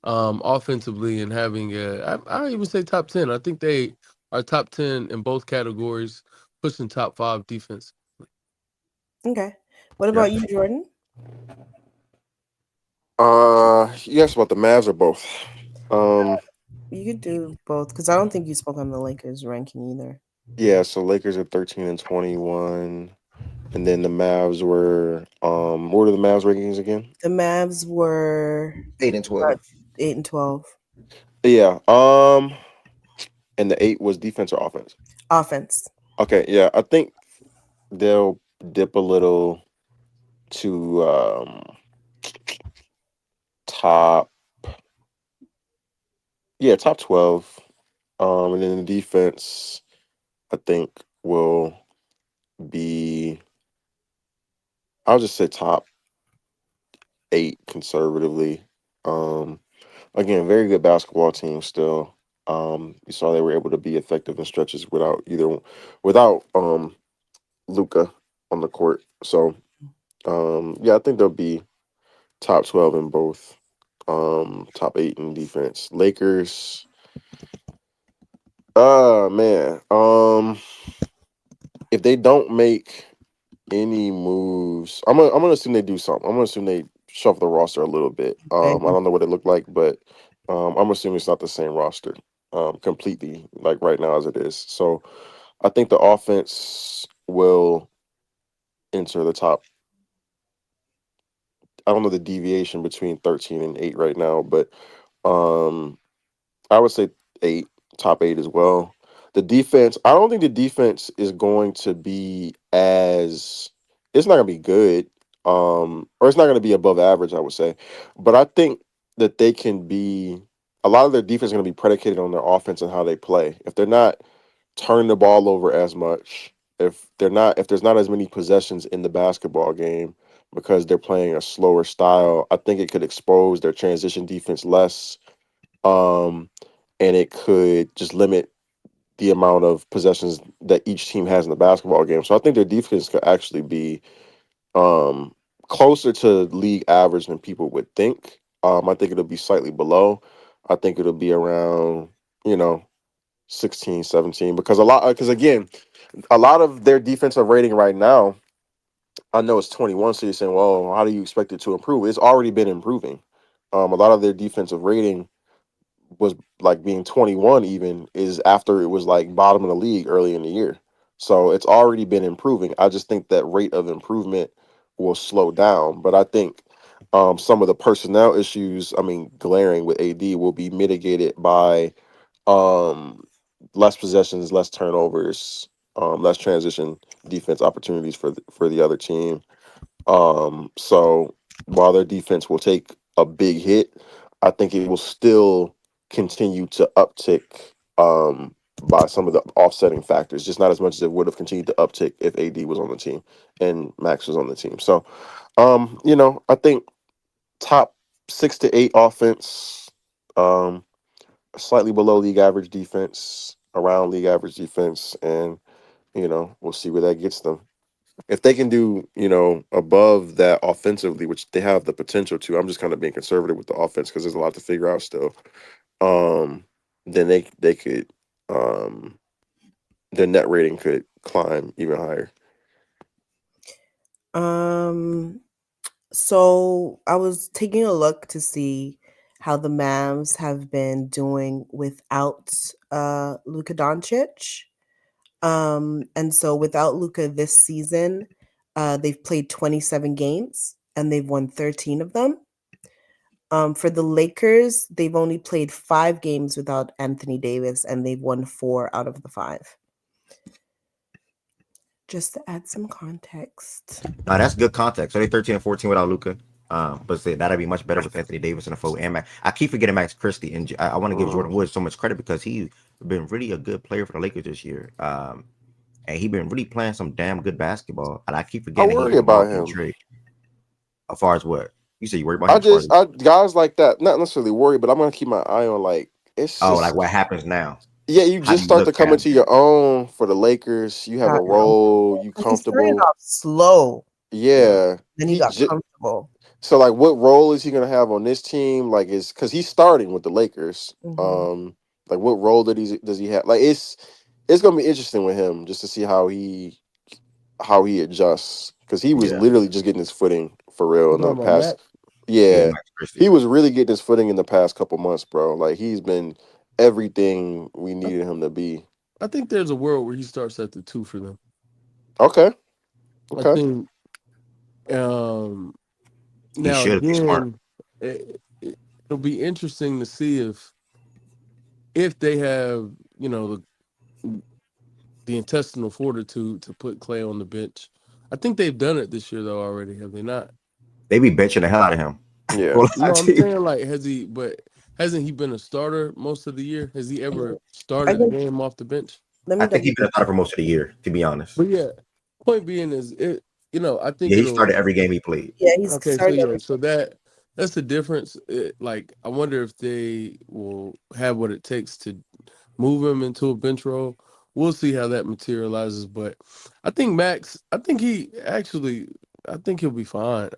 [SPEAKER 3] offensively and having I even say top 10. I think they are top 10 in both categories, pushing top 5 defense.
[SPEAKER 2] Okay. What
[SPEAKER 1] Yeah.
[SPEAKER 2] about you, Jordan?
[SPEAKER 4] You asked about the Mavs or both.
[SPEAKER 2] You could do both because I don't think you spoke on the Lakers ranking either.
[SPEAKER 4] Yeah, so Lakers are 13 and 21. And then the Mavs were what were the Mavs rankings again?
[SPEAKER 2] The Mavs were
[SPEAKER 1] 8 and 12.
[SPEAKER 2] 8 and 12.
[SPEAKER 4] Yeah. And the 8 was defense or offense.
[SPEAKER 2] Offense.
[SPEAKER 4] Okay, yeah. I think they'll dip a little to top top 12. And then the defense I think will be I'll just say top 8 conservatively. Um Again, very good basketball team still. You saw they were able to be effective in stretches without Luka on the court. So yeah, I think they'll be top 12 in both. Top 8 in defense. Lakers. Man. If they don't make any moves, I'm gonna assume they do something. I'm gonna assume they shuffle the roster a little bit.
[SPEAKER 2] Okay.
[SPEAKER 4] I don't know what it looked like, but I'm assuming it's not the same roster completely like right now as it is. So I think the offense will enter the top. I don't know the deviation between 13 and 8 right now, but um I would say 8, top 8 as well. The defense, I don't think the defense is going to be as it's not going to be good. Or it's not going to be above average, I would say. But I think that they can be a lot of their defense is going to be predicated on their offense and how they play. If they're not turning the ball over as much, if there's not as many possessions in the basketball game because they're playing a slower style, I think it could expose their transition defense less, um, and it could just limit the amount of possessions that each team has in the basketball game. So I think their defense could actually be um, closer to league average than people would think. I think it'll be slightly below. I think it'll be around, you know, 16, 17, because again, a lot of their defensive rating right now, I know it's 21, so you're saying, well, how do you expect it to improve? It's already been improving. A lot of their defensive rating was like being 21 even is after it was like bottom of the league early in the year. So it's already been improving. I just think that rate of improvement will slow down. But I think some of the personnel issues, I mean, glaring with AD will be mitigated by um, less possessions, less turnovers, less transition defense opportunities for the other team. So while their defense will take a big hit, I think it will still continue to uptick by some of the offsetting factors, just not as much as it would have continued to uptick if AD was on the team and Max was on the team. So, I think top 6 to 8 offense, um, slightly below league average defense, around league average defense, and we'll see where that gets them. If they can do, above that offensively, which they have the potential to, I'm just kind of being conservative with the offense because there's a lot to figure out still. Um, then they could, um, their net rating could climb even higher.
[SPEAKER 2] Um, so I was taking a look to see how the Mavs have been doing without Luka Doncic. And so without Luka this season, they've played 27 games and they've won 13 of them. For the Lakers, they've only played 5 games without Anthony Davis and they've won 4 out of the 5. Just to add some context.
[SPEAKER 1] Now that's good context. So they 13 and 14 without Luca. But say that'd be much better with Anthony Davis in the fold and Max. I keep forgetting Max Christie, and I want to give Jordan Woods so much credit because he's been really a good player for the Lakers this year. And he been really playing some damn good basketball. And I keep
[SPEAKER 4] I
[SPEAKER 1] forgetting that he's
[SPEAKER 4] worry about
[SPEAKER 1] involved in the
[SPEAKER 4] him.
[SPEAKER 1] trade. As far as what you say, you worry about him as far as
[SPEAKER 4] Guys like that, not necessarily worry, but I'm gonna keep my eye on like it's
[SPEAKER 1] like
[SPEAKER 4] just
[SPEAKER 1] what happens now.
[SPEAKER 4] yeah, you
[SPEAKER 1] How do
[SPEAKER 4] just
[SPEAKER 1] you
[SPEAKER 4] start
[SPEAKER 1] look
[SPEAKER 4] to come
[SPEAKER 1] at him?
[SPEAKER 4] into your own for the Lakers. You have a
[SPEAKER 2] Not
[SPEAKER 4] role, you
[SPEAKER 2] He started
[SPEAKER 4] comfortable.
[SPEAKER 2] off slow,
[SPEAKER 1] Yeah.
[SPEAKER 4] Yeah,
[SPEAKER 2] then he got comfortable.
[SPEAKER 4] so like what role is he gonna have on this team? Like is because he's starting with the Lakers.
[SPEAKER 2] Mhm.
[SPEAKER 4] Like what role does he have? Like it's gonna be interesting with him just to see how he adjusts because he was
[SPEAKER 1] Yeah.
[SPEAKER 4] literally just getting his footing for real
[SPEAKER 2] You
[SPEAKER 4] in
[SPEAKER 2] talking
[SPEAKER 4] the
[SPEAKER 2] about
[SPEAKER 4] past.
[SPEAKER 2] Matt?
[SPEAKER 1] Yeah,
[SPEAKER 4] Yeah,
[SPEAKER 1] Max
[SPEAKER 4] he
[SPEAKER 1] Christie.
[SPEAKER 4] was really getting his footing in the past couple months, bro. Like he's been everything we needed him to be.
[SPEAKER 3] I think there's a world where he starts at the 2 for them.
[SPEAKER 4] Okay,
[SPEAKER 3] I
[SPEAKER 4] Okay.
[SPEAKER 3] think
[SPEAKER 1] He
[SPEAKER 3] now
[SPEAKER 1] should be smart.
[SPEAKER 3] again, it'll be interesting to see if they have, you know, the intestinal fortitude to put Clay on the bench. I think they've done it this year though already, have they not?
[SPEAKER 1] They be benching the hell out of him.
[SPEAKER 4] Yeah.
[SPEAKER 1] Well, I
[SPEAKER 3] No, I'm
[SPEAKER 1] tell you,
[SPEAKER 3] saying like hasn't he been a starter most of the year? Has he ever
[SPEAKER 2] I
[SPEAKER 3] started a
[SPEAKER 2] think.
[SPEAKER 3] game off the bench?
[SPEAKER 2] Let
[SPEAKER 1] I
[SPEAKER 2] me
[SPEAKER 1] think
[SPEAKER 2] double
[SPEAKER 1] he's been a
[SPEAKER 2] check.
[SPEAKER 1] starter for most of the year, to be honest.
[SPEAKER 3] But yeah, point being is I think
[SPEAKER 1] Yeah, he
[SPEAKER 3] it'll
[SPEAKER 1] started every game he played.
[SPEAKER 2] Yeah, he's
[SPEAKER 3] okay, so
[SPEAKER 2] starting.
[SPEAKER 3] yeah, so that's the difference. Like I wonder if they will have what it takes to move him into a bench role. We'll see how that materializes, but I think Max, I think he'll be fine.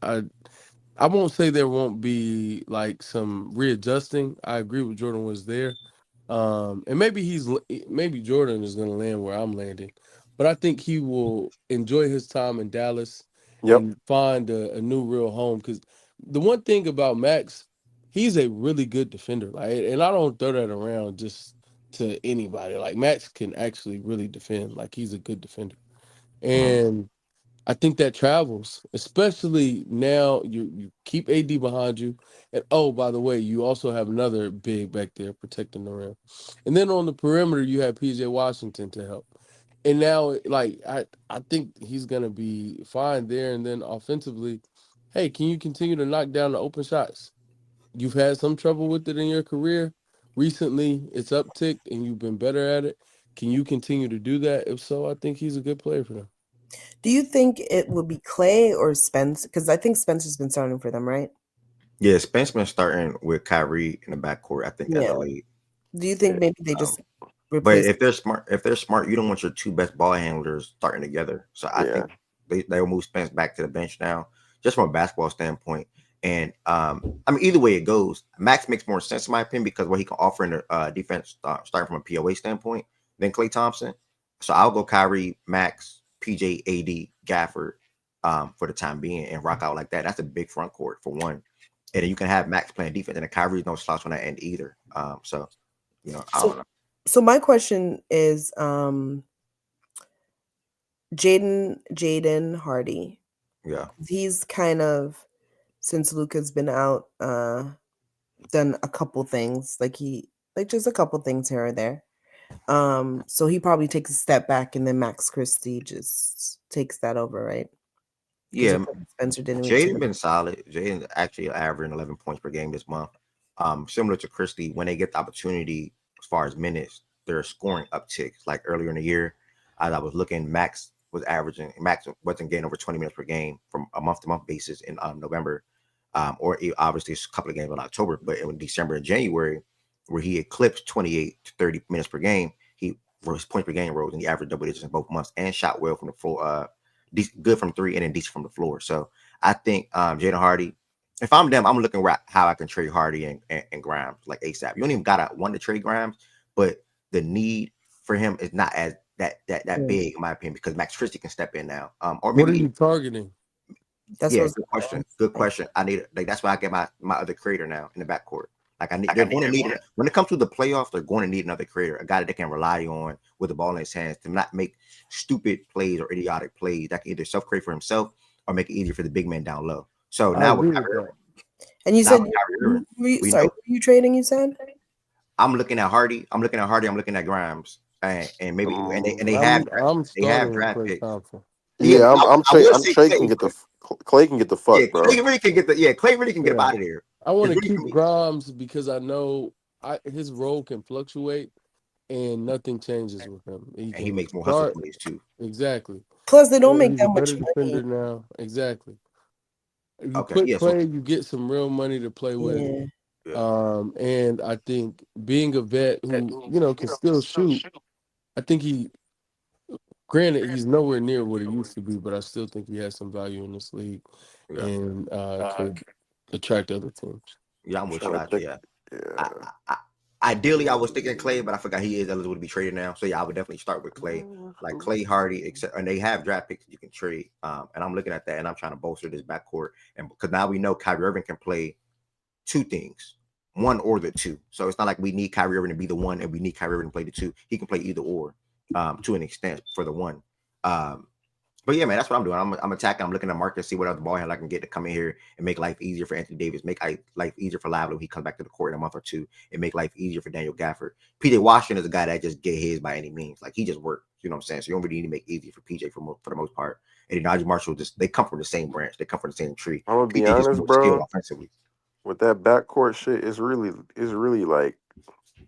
[SPEAKER 3] I won't say there won't be like some readjusting. I agree with Jordan was there. And maybe Jordan is going to land where I'm landing, but I think he will enjoy his time in Dallas
[SPEAKER 4] Yep.
[SPEAKER 3] and find a new real home. Because the one thing about Max, he's a really good defender. Like, and I don't throw that around just to anybody. Like Max can actually really defend. Like he's a good defender,
[SPEAKER 1] Mhm.
[SPEAKER 3] and I think that travels, especially now you keep AD behind you. And oh, by the way, you also have another big back there protecting the rim. And then on the perimeter, you have PJ Washington to help. And now, like, I think he's gonna be fine there. And then offensively, hey, can you continue to knock down the open shots? You've had some trouble with it in your career. Recently, it's upticked and you've been better at it. Can you continue to do that? If so, I think he's a good player for them.
[SPEAKER 2] Do you think it will be Clay or Spence? Because I think Spencer's been starting for them, right?
[SPEAKER 1] Yeah, Spence been starting with Kyrie in the backcourt, I think, as
[SPEAKER 2] Yeah.
[SPEAKER 1] a lead.
[SPEAKER 2] Do you think maybe they
[SPEAKER 1] Um,
[SPEAKER 2] just
[SPEAKER 1] but
[SPEAKER 2] replace?
[SPEAKER 1] if they're smart, you don't want your two best ball handlers starting together. So I
[SPEAKER 4] Yeah.
[SPEAKER 1] think they'll move Spence back to the bench now, just from a basketball standpoint. And I mean, either way it goes, Max makes more sense in my opinion because what he can offer in the defense, starting from a POA standpoint, than Klay Thompson. So I'll go Kyrie, Max, PJ, AD, Gafford, for the time being, and rock out like that. That's a big front court for one, and then you can have Max playing defense, and the Kyrie's no slouch on that end either. So I don't
[SPEAKER 2] So,
[SPEAKER 1] know.
[SPEAKER 2] so my question is, Jaden Hardy.
[SPEAKER 1] Yeah.
[SPEAKER 2] He's kind of, since Luka's been out, done a couple things. Like just a couple things here or there. So he probably takes a step back, and then Max Christie just takes that over, right? Because
[SPEAKER 1] Yeah,
[SPEAKER 2] Spencer didn't reach
[SPEAKER 1] Jaden
[SPEAKER 2] it.
[SPEAKER 1] been solid. Jaden's actually averaging 11 points per game this month. Similar to Christie, when they get the opportunity as far as minutes, they're scoring upticks. Like earlier in the year, as I was looking, Max wasn't getting over 20 minutes per game from a month to month basis in November, obviously a couple of games in October, but in December and January, where he eclipsed 28 to 30 minutes per game, his points per game rose and he averaged double digits in both months and shot well from the floor, good from three and then decent from the floor. So I think Jaden Hardy, if I'm them, I'm looking at how I can trade Hardy and Grimes like ASAP. You don't even gotta want to trade Grimes, but the need for him is not as that
[SPEAKER 2] Yeah.
[SPEAKER 1] big in my opinion because Max Christie can step in now. Or
[SPEAKER 3] What are
[SPEAKER 1] maybe
[SPEAKER 3] you targeting?
[SPEAKER 2] That's what I
[SPEAKER 1] yeah,
[SPEAKER 2] was
[SPEAKER 1] good
[SPEAKER 2] gonna
[SPEAKER 1] question.
[SPEAKER 2] ask.
[SPEAKER 1] Good
[SPEAKER 2] Like,
[SPEAKER 1] question. I need like that's why I get my other creator now in the backcourt. Like they're going to need it when it comes to the playoffs. They're going to need another creator, a guy that they can rely on with the ball in his hands to not make stupid plays or idiotic plays that can either self create for himself or make it easier for the big man down low. So
[SPEAKER 3] I
[SPEAKER 1] now with
[SPEAKER 3] agree with
[SPEAKER 1] Kyrie
[SPEAKER 3] that.
[SPEAKER 1] Irving,
[SPEAKER 2] and you
[SPEAKER 1] now
[SPEAKER 2] said,
[SPEAKER 1] with Kyrie Irving, we
[SPEAKER 2] sorry,
[SPEAKER 1] know
[SPEAKER 2] who are you trading? You said.
[SPEAKER 1] I'm looking at Hardy. I'm looking at Hardy. I'm looking at Grimes, and maybe they have
[SPEAKER 3] I'm
[SPEAKER 1] they have
[SPEAKER 3] starting with
[SPEAKER 1] draft
[SPEAKER 3] Clay
[SPEAKER 1] picks.
[SPEAKER 3] Thompson.
[SPEAKER 1] Yeah,
[SPEAKER 4] Yeah, I'm
[SPEAKER 1] I will
[SPEAKER 4] I'm
[SPEAKER 1] say
[SPEAKER 4] Trey can
[SPEAKER 1] Clay,
[SPEAKER 4] get
[SPEAKER 1] but
[SPEAKER 4] Clay can get the
[SPEAKER 1] yeah,
[SPEAKER 4] fuck, bro.
[SPEAKER 1] Clay really can get up
[SPEAKER 3] Yeah.
[SPEAKER 1] out of there.
[SPEAKER 3] I want
[SPEAKER 1] It's
[SPEAKER 3] to
[SPEAKER 1] really
[SPEAKER 3] keep
[SPEAKER 1] for me.
[SPEAKER 3] Grimes because I know his role can fluctuate and nothing changes with him. He
[SPEAKER 1] And he
[SPEAKER 3] can
[SPEAKER 1] makes more hustle
[SPEAKER 3] start
[SPEAKER 1] plays too.
[SPEAKER 3] exactly.
[SPEAKER 2] Plus, they don't
[SPEAKER 3] And
[SPEAKER 2] make
[SPEAKER 3] he's a
[SPEAKER 2] that much
[SPEAKER 3] better
[SPEAKER 2] money.
[SPEAKER 3] defender now. Exactly. If you
[SPEAKER 1] Okay,
[SPEAKER 3] put
[SPEAKER 1] yeah, so
[SPEAKER 3] Clay, you get some real money to play with.
[SPEAKER 2] Yeah.
[SPEAKER 1] yeah,
[SPEAKER 3] And I think being a vet who, can still shoot, I think granted, he's nowhere near what he used to be, but I still think he has some value in this league
[SPEAKER 1] yeah,
[SPEAKER 3] and could attract other teams.
[SPEAKER 1] yeah. I'm
[SPEAKER 4] I'm
[SPEAKER 1] with
[SPEAKER 4] trying
[SPEAKER 1] you.
[SPEAKER 4] to think.
[SPEAKER 1] Yeah, I,
[SPEAKER 4] Yeah.
[SPEAKER 1] I, ideally, I was thinking Clay, but I forgot he is eligible to be traded now. So yeah, I would definitely start with Clay, like Clay Hardy, except and they have draft picks you can trade. And I'm looking at that, and I'm trying to bolster this backcourt, and because now we know Kyrie Irving can play two things, one or the two. So it's not like we need Kyrie Irving to be the one, and we need Kyrie Irving to play the two. He can play either or, to an extent for the one. Um, But yeah, man, that's what I'm doing. I'm attacking. I'm looking at the market, see what other ball handler I can get to come in here and make life easier for Anthony Davis, make life easier for Lively when he comes back to the court in a month or two, and make life easier for Daniel Gafford. PJ Washington is a guy that just get his by any means. Like he just worked. You know what I'm saying? So you don't really need to make it easier for PJ for the most part. And Najee Marshall they come from the same branch. They come from the same tree.
[SPEAKER 4] I'm gonna be
[SPEAKER 1] PJ just
[SPEAKER 4] honest,
[SPEAKER 1] more skilled
[SPEAKER 4] bro.
[SPEAKER 1] offensively.
[SPEAKER 4] With that backcourt shit, it's really like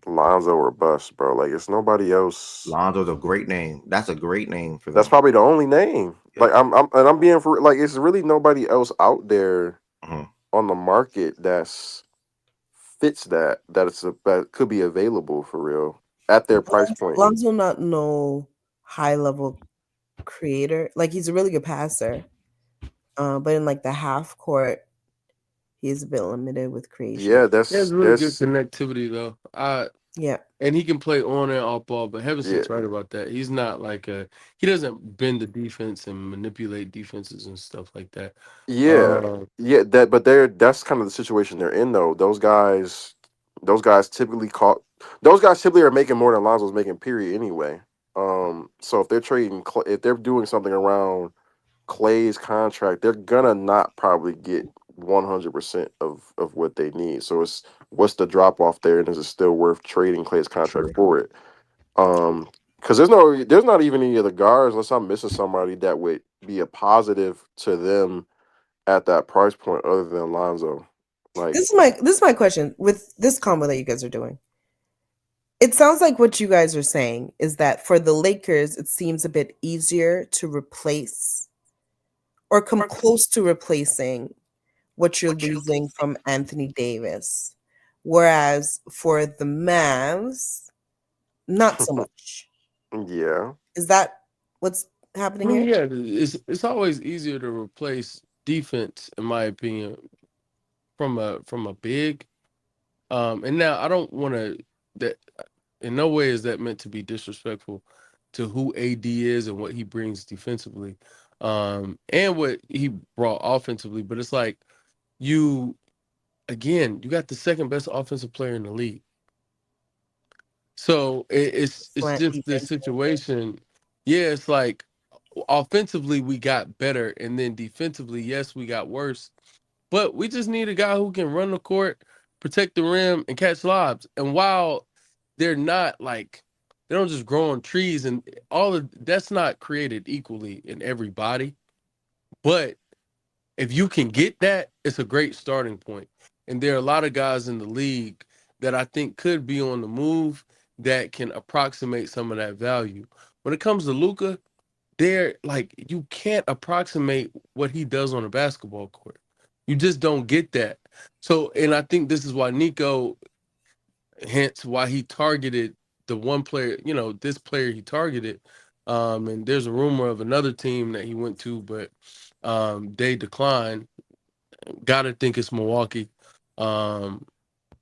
[SPEAKER 4] Lonzo or bust, bro. Like it's nobody else.
[SPEAKER 1] Lonzo's a great name. That's a great name for
[SPEAKER 4] That's
[SPEAKER 1] them.
[SPEAKER 4] probably the only name.
[SPEAKER 1] Yeah.
[SPEAKER 4] Like I'm being for like it's really nobody else out there
[SPEAKER 1] Mhm.
[SPEAKER 4] on the market that's fits that could be available for real at their price point.
[SPEAKER 2] Lonzo not no high level creator. Like he's a really good passer. But in like the half court, he's a bit limited with creation.
[SPEAKER 4] Yeah,
[SPEAKER 3] He has really good connectivity though.
[SPEAKER 2] Yeah.
[SPEAKER 3] And he can play on and off ball, but
[SPEAKER 4] yeah,
[SPEAKER 3] Heavison's right about that. He's not like he doesn't bend the defense and manipulate defenses and stuff like that.
[SPEAKER 4] yeah, yeah. But that's kind of the situation they're in though. Those guys typically caught. Those guys typically are making more than Lonzo's making. Period. Anyway. So if they're if they're doing something around Clay's contract, they're gonna not probably get 100% of what they need. So it's what's the drop off there, and is it still worth trading Clay's contract
[SPEAKER 1] True.
[SPEAKER 4] for it? Because there's not even any of the guards unless I'm missing somebody that would be a positive to them at that price point other than Lonzo. Like,
[SPEAKER 2] This is my question with this combo that you guys are doing. It sounds like what you guys are saying is that for the Lakers, it seems a bit easier to replace or come close to replacing what you're losing from Anthony Davis. Whereas for the Mavs, not so much.
[SPEAKER 4] yeah,
[SPEAKER 2] Is that what's
[SPEAKER 3] I
[SPEAKER 2] happening
[SPEAKER 3] mean,
[SPEAKER 2] here?
[SPEAKER 3] yeah, it's always easier to replace defense, in my opinion, from a big. And now I don't want to that in no way is that meant to be disrespectful to who AD is and what he brings defensively, and what he brought offensively. But it's like you you got the second best offensive player in the league. So it's
[SPEAKER 2] Slant
[SPEAKER 3] just this
[SPEAKER 2] defense.
[SPEAKER 3] situation. Yeah, it's like offensively we got better, and then defensively, yes, we got worse. But we just need a guy who can run the court, protect the rim, and catch lobs. And while they're not like they don't just grow on trees, and all of that's not created equally in everybody. But if you can get that, it's a great starting point. And there are a lot of guys in the league that I think could be on the move that can approximate some of that value. When it comes to Luka, they're like you can't approximate what he does on a basketball court. You just don't get that. So, and I think this is why Nico, hence why he targeted the one player, this player he targeted. And there's a rumor of another team that he went to, but they declined. Gotta think it's Milwaukee. Um,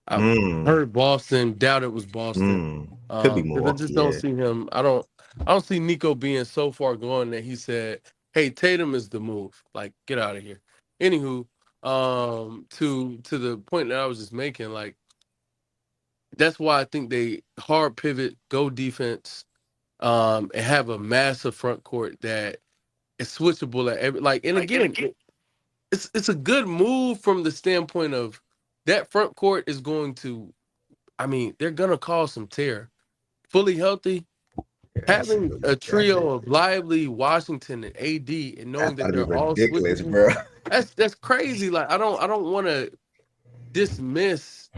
[SPEAKER 3] I
[SPEAKER 1] Mm,
[SPEAKER 3] heard Boston, doubt it was Boston.
[SPEAKER 1] could be
[SPEAKER 3] Because I
[SPEAKER 1] Milwaukee.
[SPEAKER 3] just don't
[SPEAKER 1] Yeah.
[SPEAKER 3] see him. I don't see Nico being so far gone that he said, "Hey, Tatum is the move. Like, get out of here." Anywho, to the point that I was just making, like that's why I think they hard pivot, go defense, and have a massive front court that is switchable at every like. And again, it's a good move from the standpoint of that front court is going to. I mean, they're gonna cause some tear. Fully healthy,
[SPEAKER 1] Yes.
[SPEAKER 3] having a trio of Lively, Washington, and AD, and knowing
[SPEAKER 1] That's
[SPEAKER 3] that
[SPEAKER 1] gotta be
[SPEAKER 3] they're all
[SPEAKER 1] ridiculous,
[SPEAKER 3] switchable,
[SPEAKER 1] bro.
[SPEAKER 3] that's crazy. Like I don't want to dismiss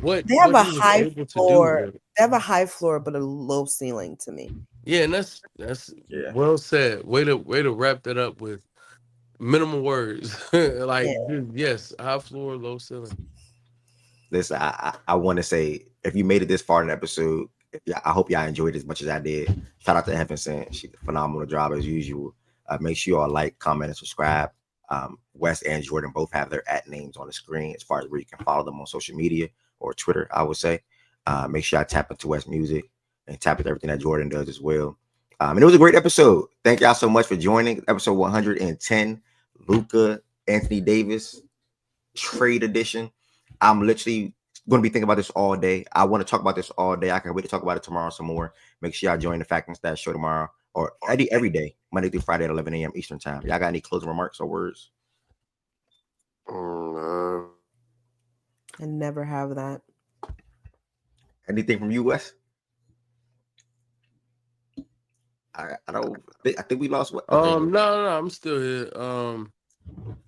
[SPEAKER 3] what
[SPEAKER 2] They have
[SPEAKER 3] what
[SPEAKER 2] a
[SPEAKER 3] he was
[SPEAKER 2] high
[SPEAKER 3] able to do
[SPEAKER 2] floor.
[SPEAKER 3] here.
[SPEAKER 2] They have a high floor, but a low ceiling to me.
[SPEAKER 3] Yeah, and that's
[SPEAKER 1] Yeah.
[SPEAKER 3] well said. Way to wrap that up with minimal words.
[SPEAKER 2] Yeah.
[SPEAKER 3] Like yes, high floor, low ceiling.
[SPEAKER 1] Listen, I want to say if you made it this far in the episode, yeah, I hope y'all enjoyed it as much as I did. Shout out to Heaven Sent. She did a phenomenal job as usual. Make sure you all like, comment, and subscribe. Wes and Jordan both have their at names on the screen as far as where you can follow them on social media or Twitter, I would say. Make sure I tap into Wes Music and tap into everything that Jordan does as well. And it was a great episode. Thank y'all so much for joining episode 110, Luka Anthony Davis trade edition. I'm literally going to be thinking about this all day. I want to talk about this all day. I can't wait to talk about it tomorrow some more. Make sure y'all join the Fact and Stat show tomorrow. or every day, Monday through Friday at 11 a.m. Eastern time. Y'all got any closing remarks or words?
[SPEAKER 2] I never have that.
[SPEAKER 1] Anything from you, Wes? I think we lost. What? Okay.
[SPEAKER 3] No, I'm still here.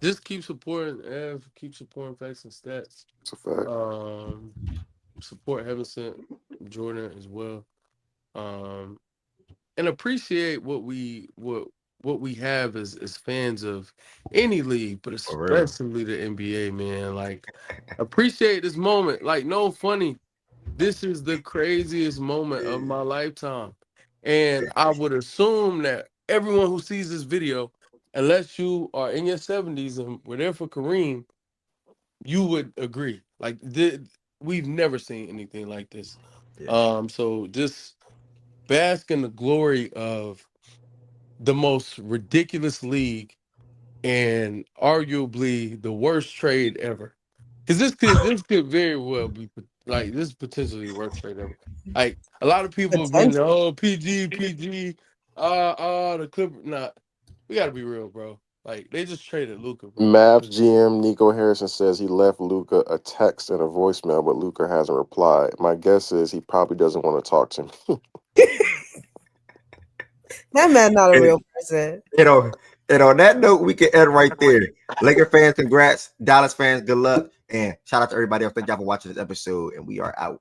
[SPEAKER 3] Just keep supporting Ev, keep supporting Facts and Stats.
[SPEAKER 4] It's a fact.
[SPEAKER 3] Support Heaven Sent Jordan as well. And appreciate what we have as fans of any league, but
[SPEAKER 1] For real.
[SPEAKER 3] especially the NBA, man. Like, appreciate this moment. Like, no funny. This is the craziest moment of my lifetime. And I would assume that everyone who sees this video, unless you are in your 70s and were there for Kareem, you would agree. Like, we've never seen anything like this.
[SPEAKER 1] Yeah.
[SPEAKER 3] So just bask in the glory of the most ridiculous league and arguably the worst trade ever. Because this could very well be like this is potentially the worst trade ever. Like a lot of people have been PG, the Clippers. Nah, we gotta be real, bro. Like they just traded Luka, bro.
[SPEAKER 4] Mavs GM Nico Harrison says he left Luca a text and a voicemail, but Luca hasn't replied. My guess is he probably doesn't want to talk to me.
[SPEAKER 2] That man not a
[SPEAKER 1] And,
[SPEAKER 2] real person.
[SPEAKER 1] and on that note, we can end right there. Laker fans, congrats. Dallas fans, good luck. And shout out to everybody else. Thank y'all for watching this episode. And we are out.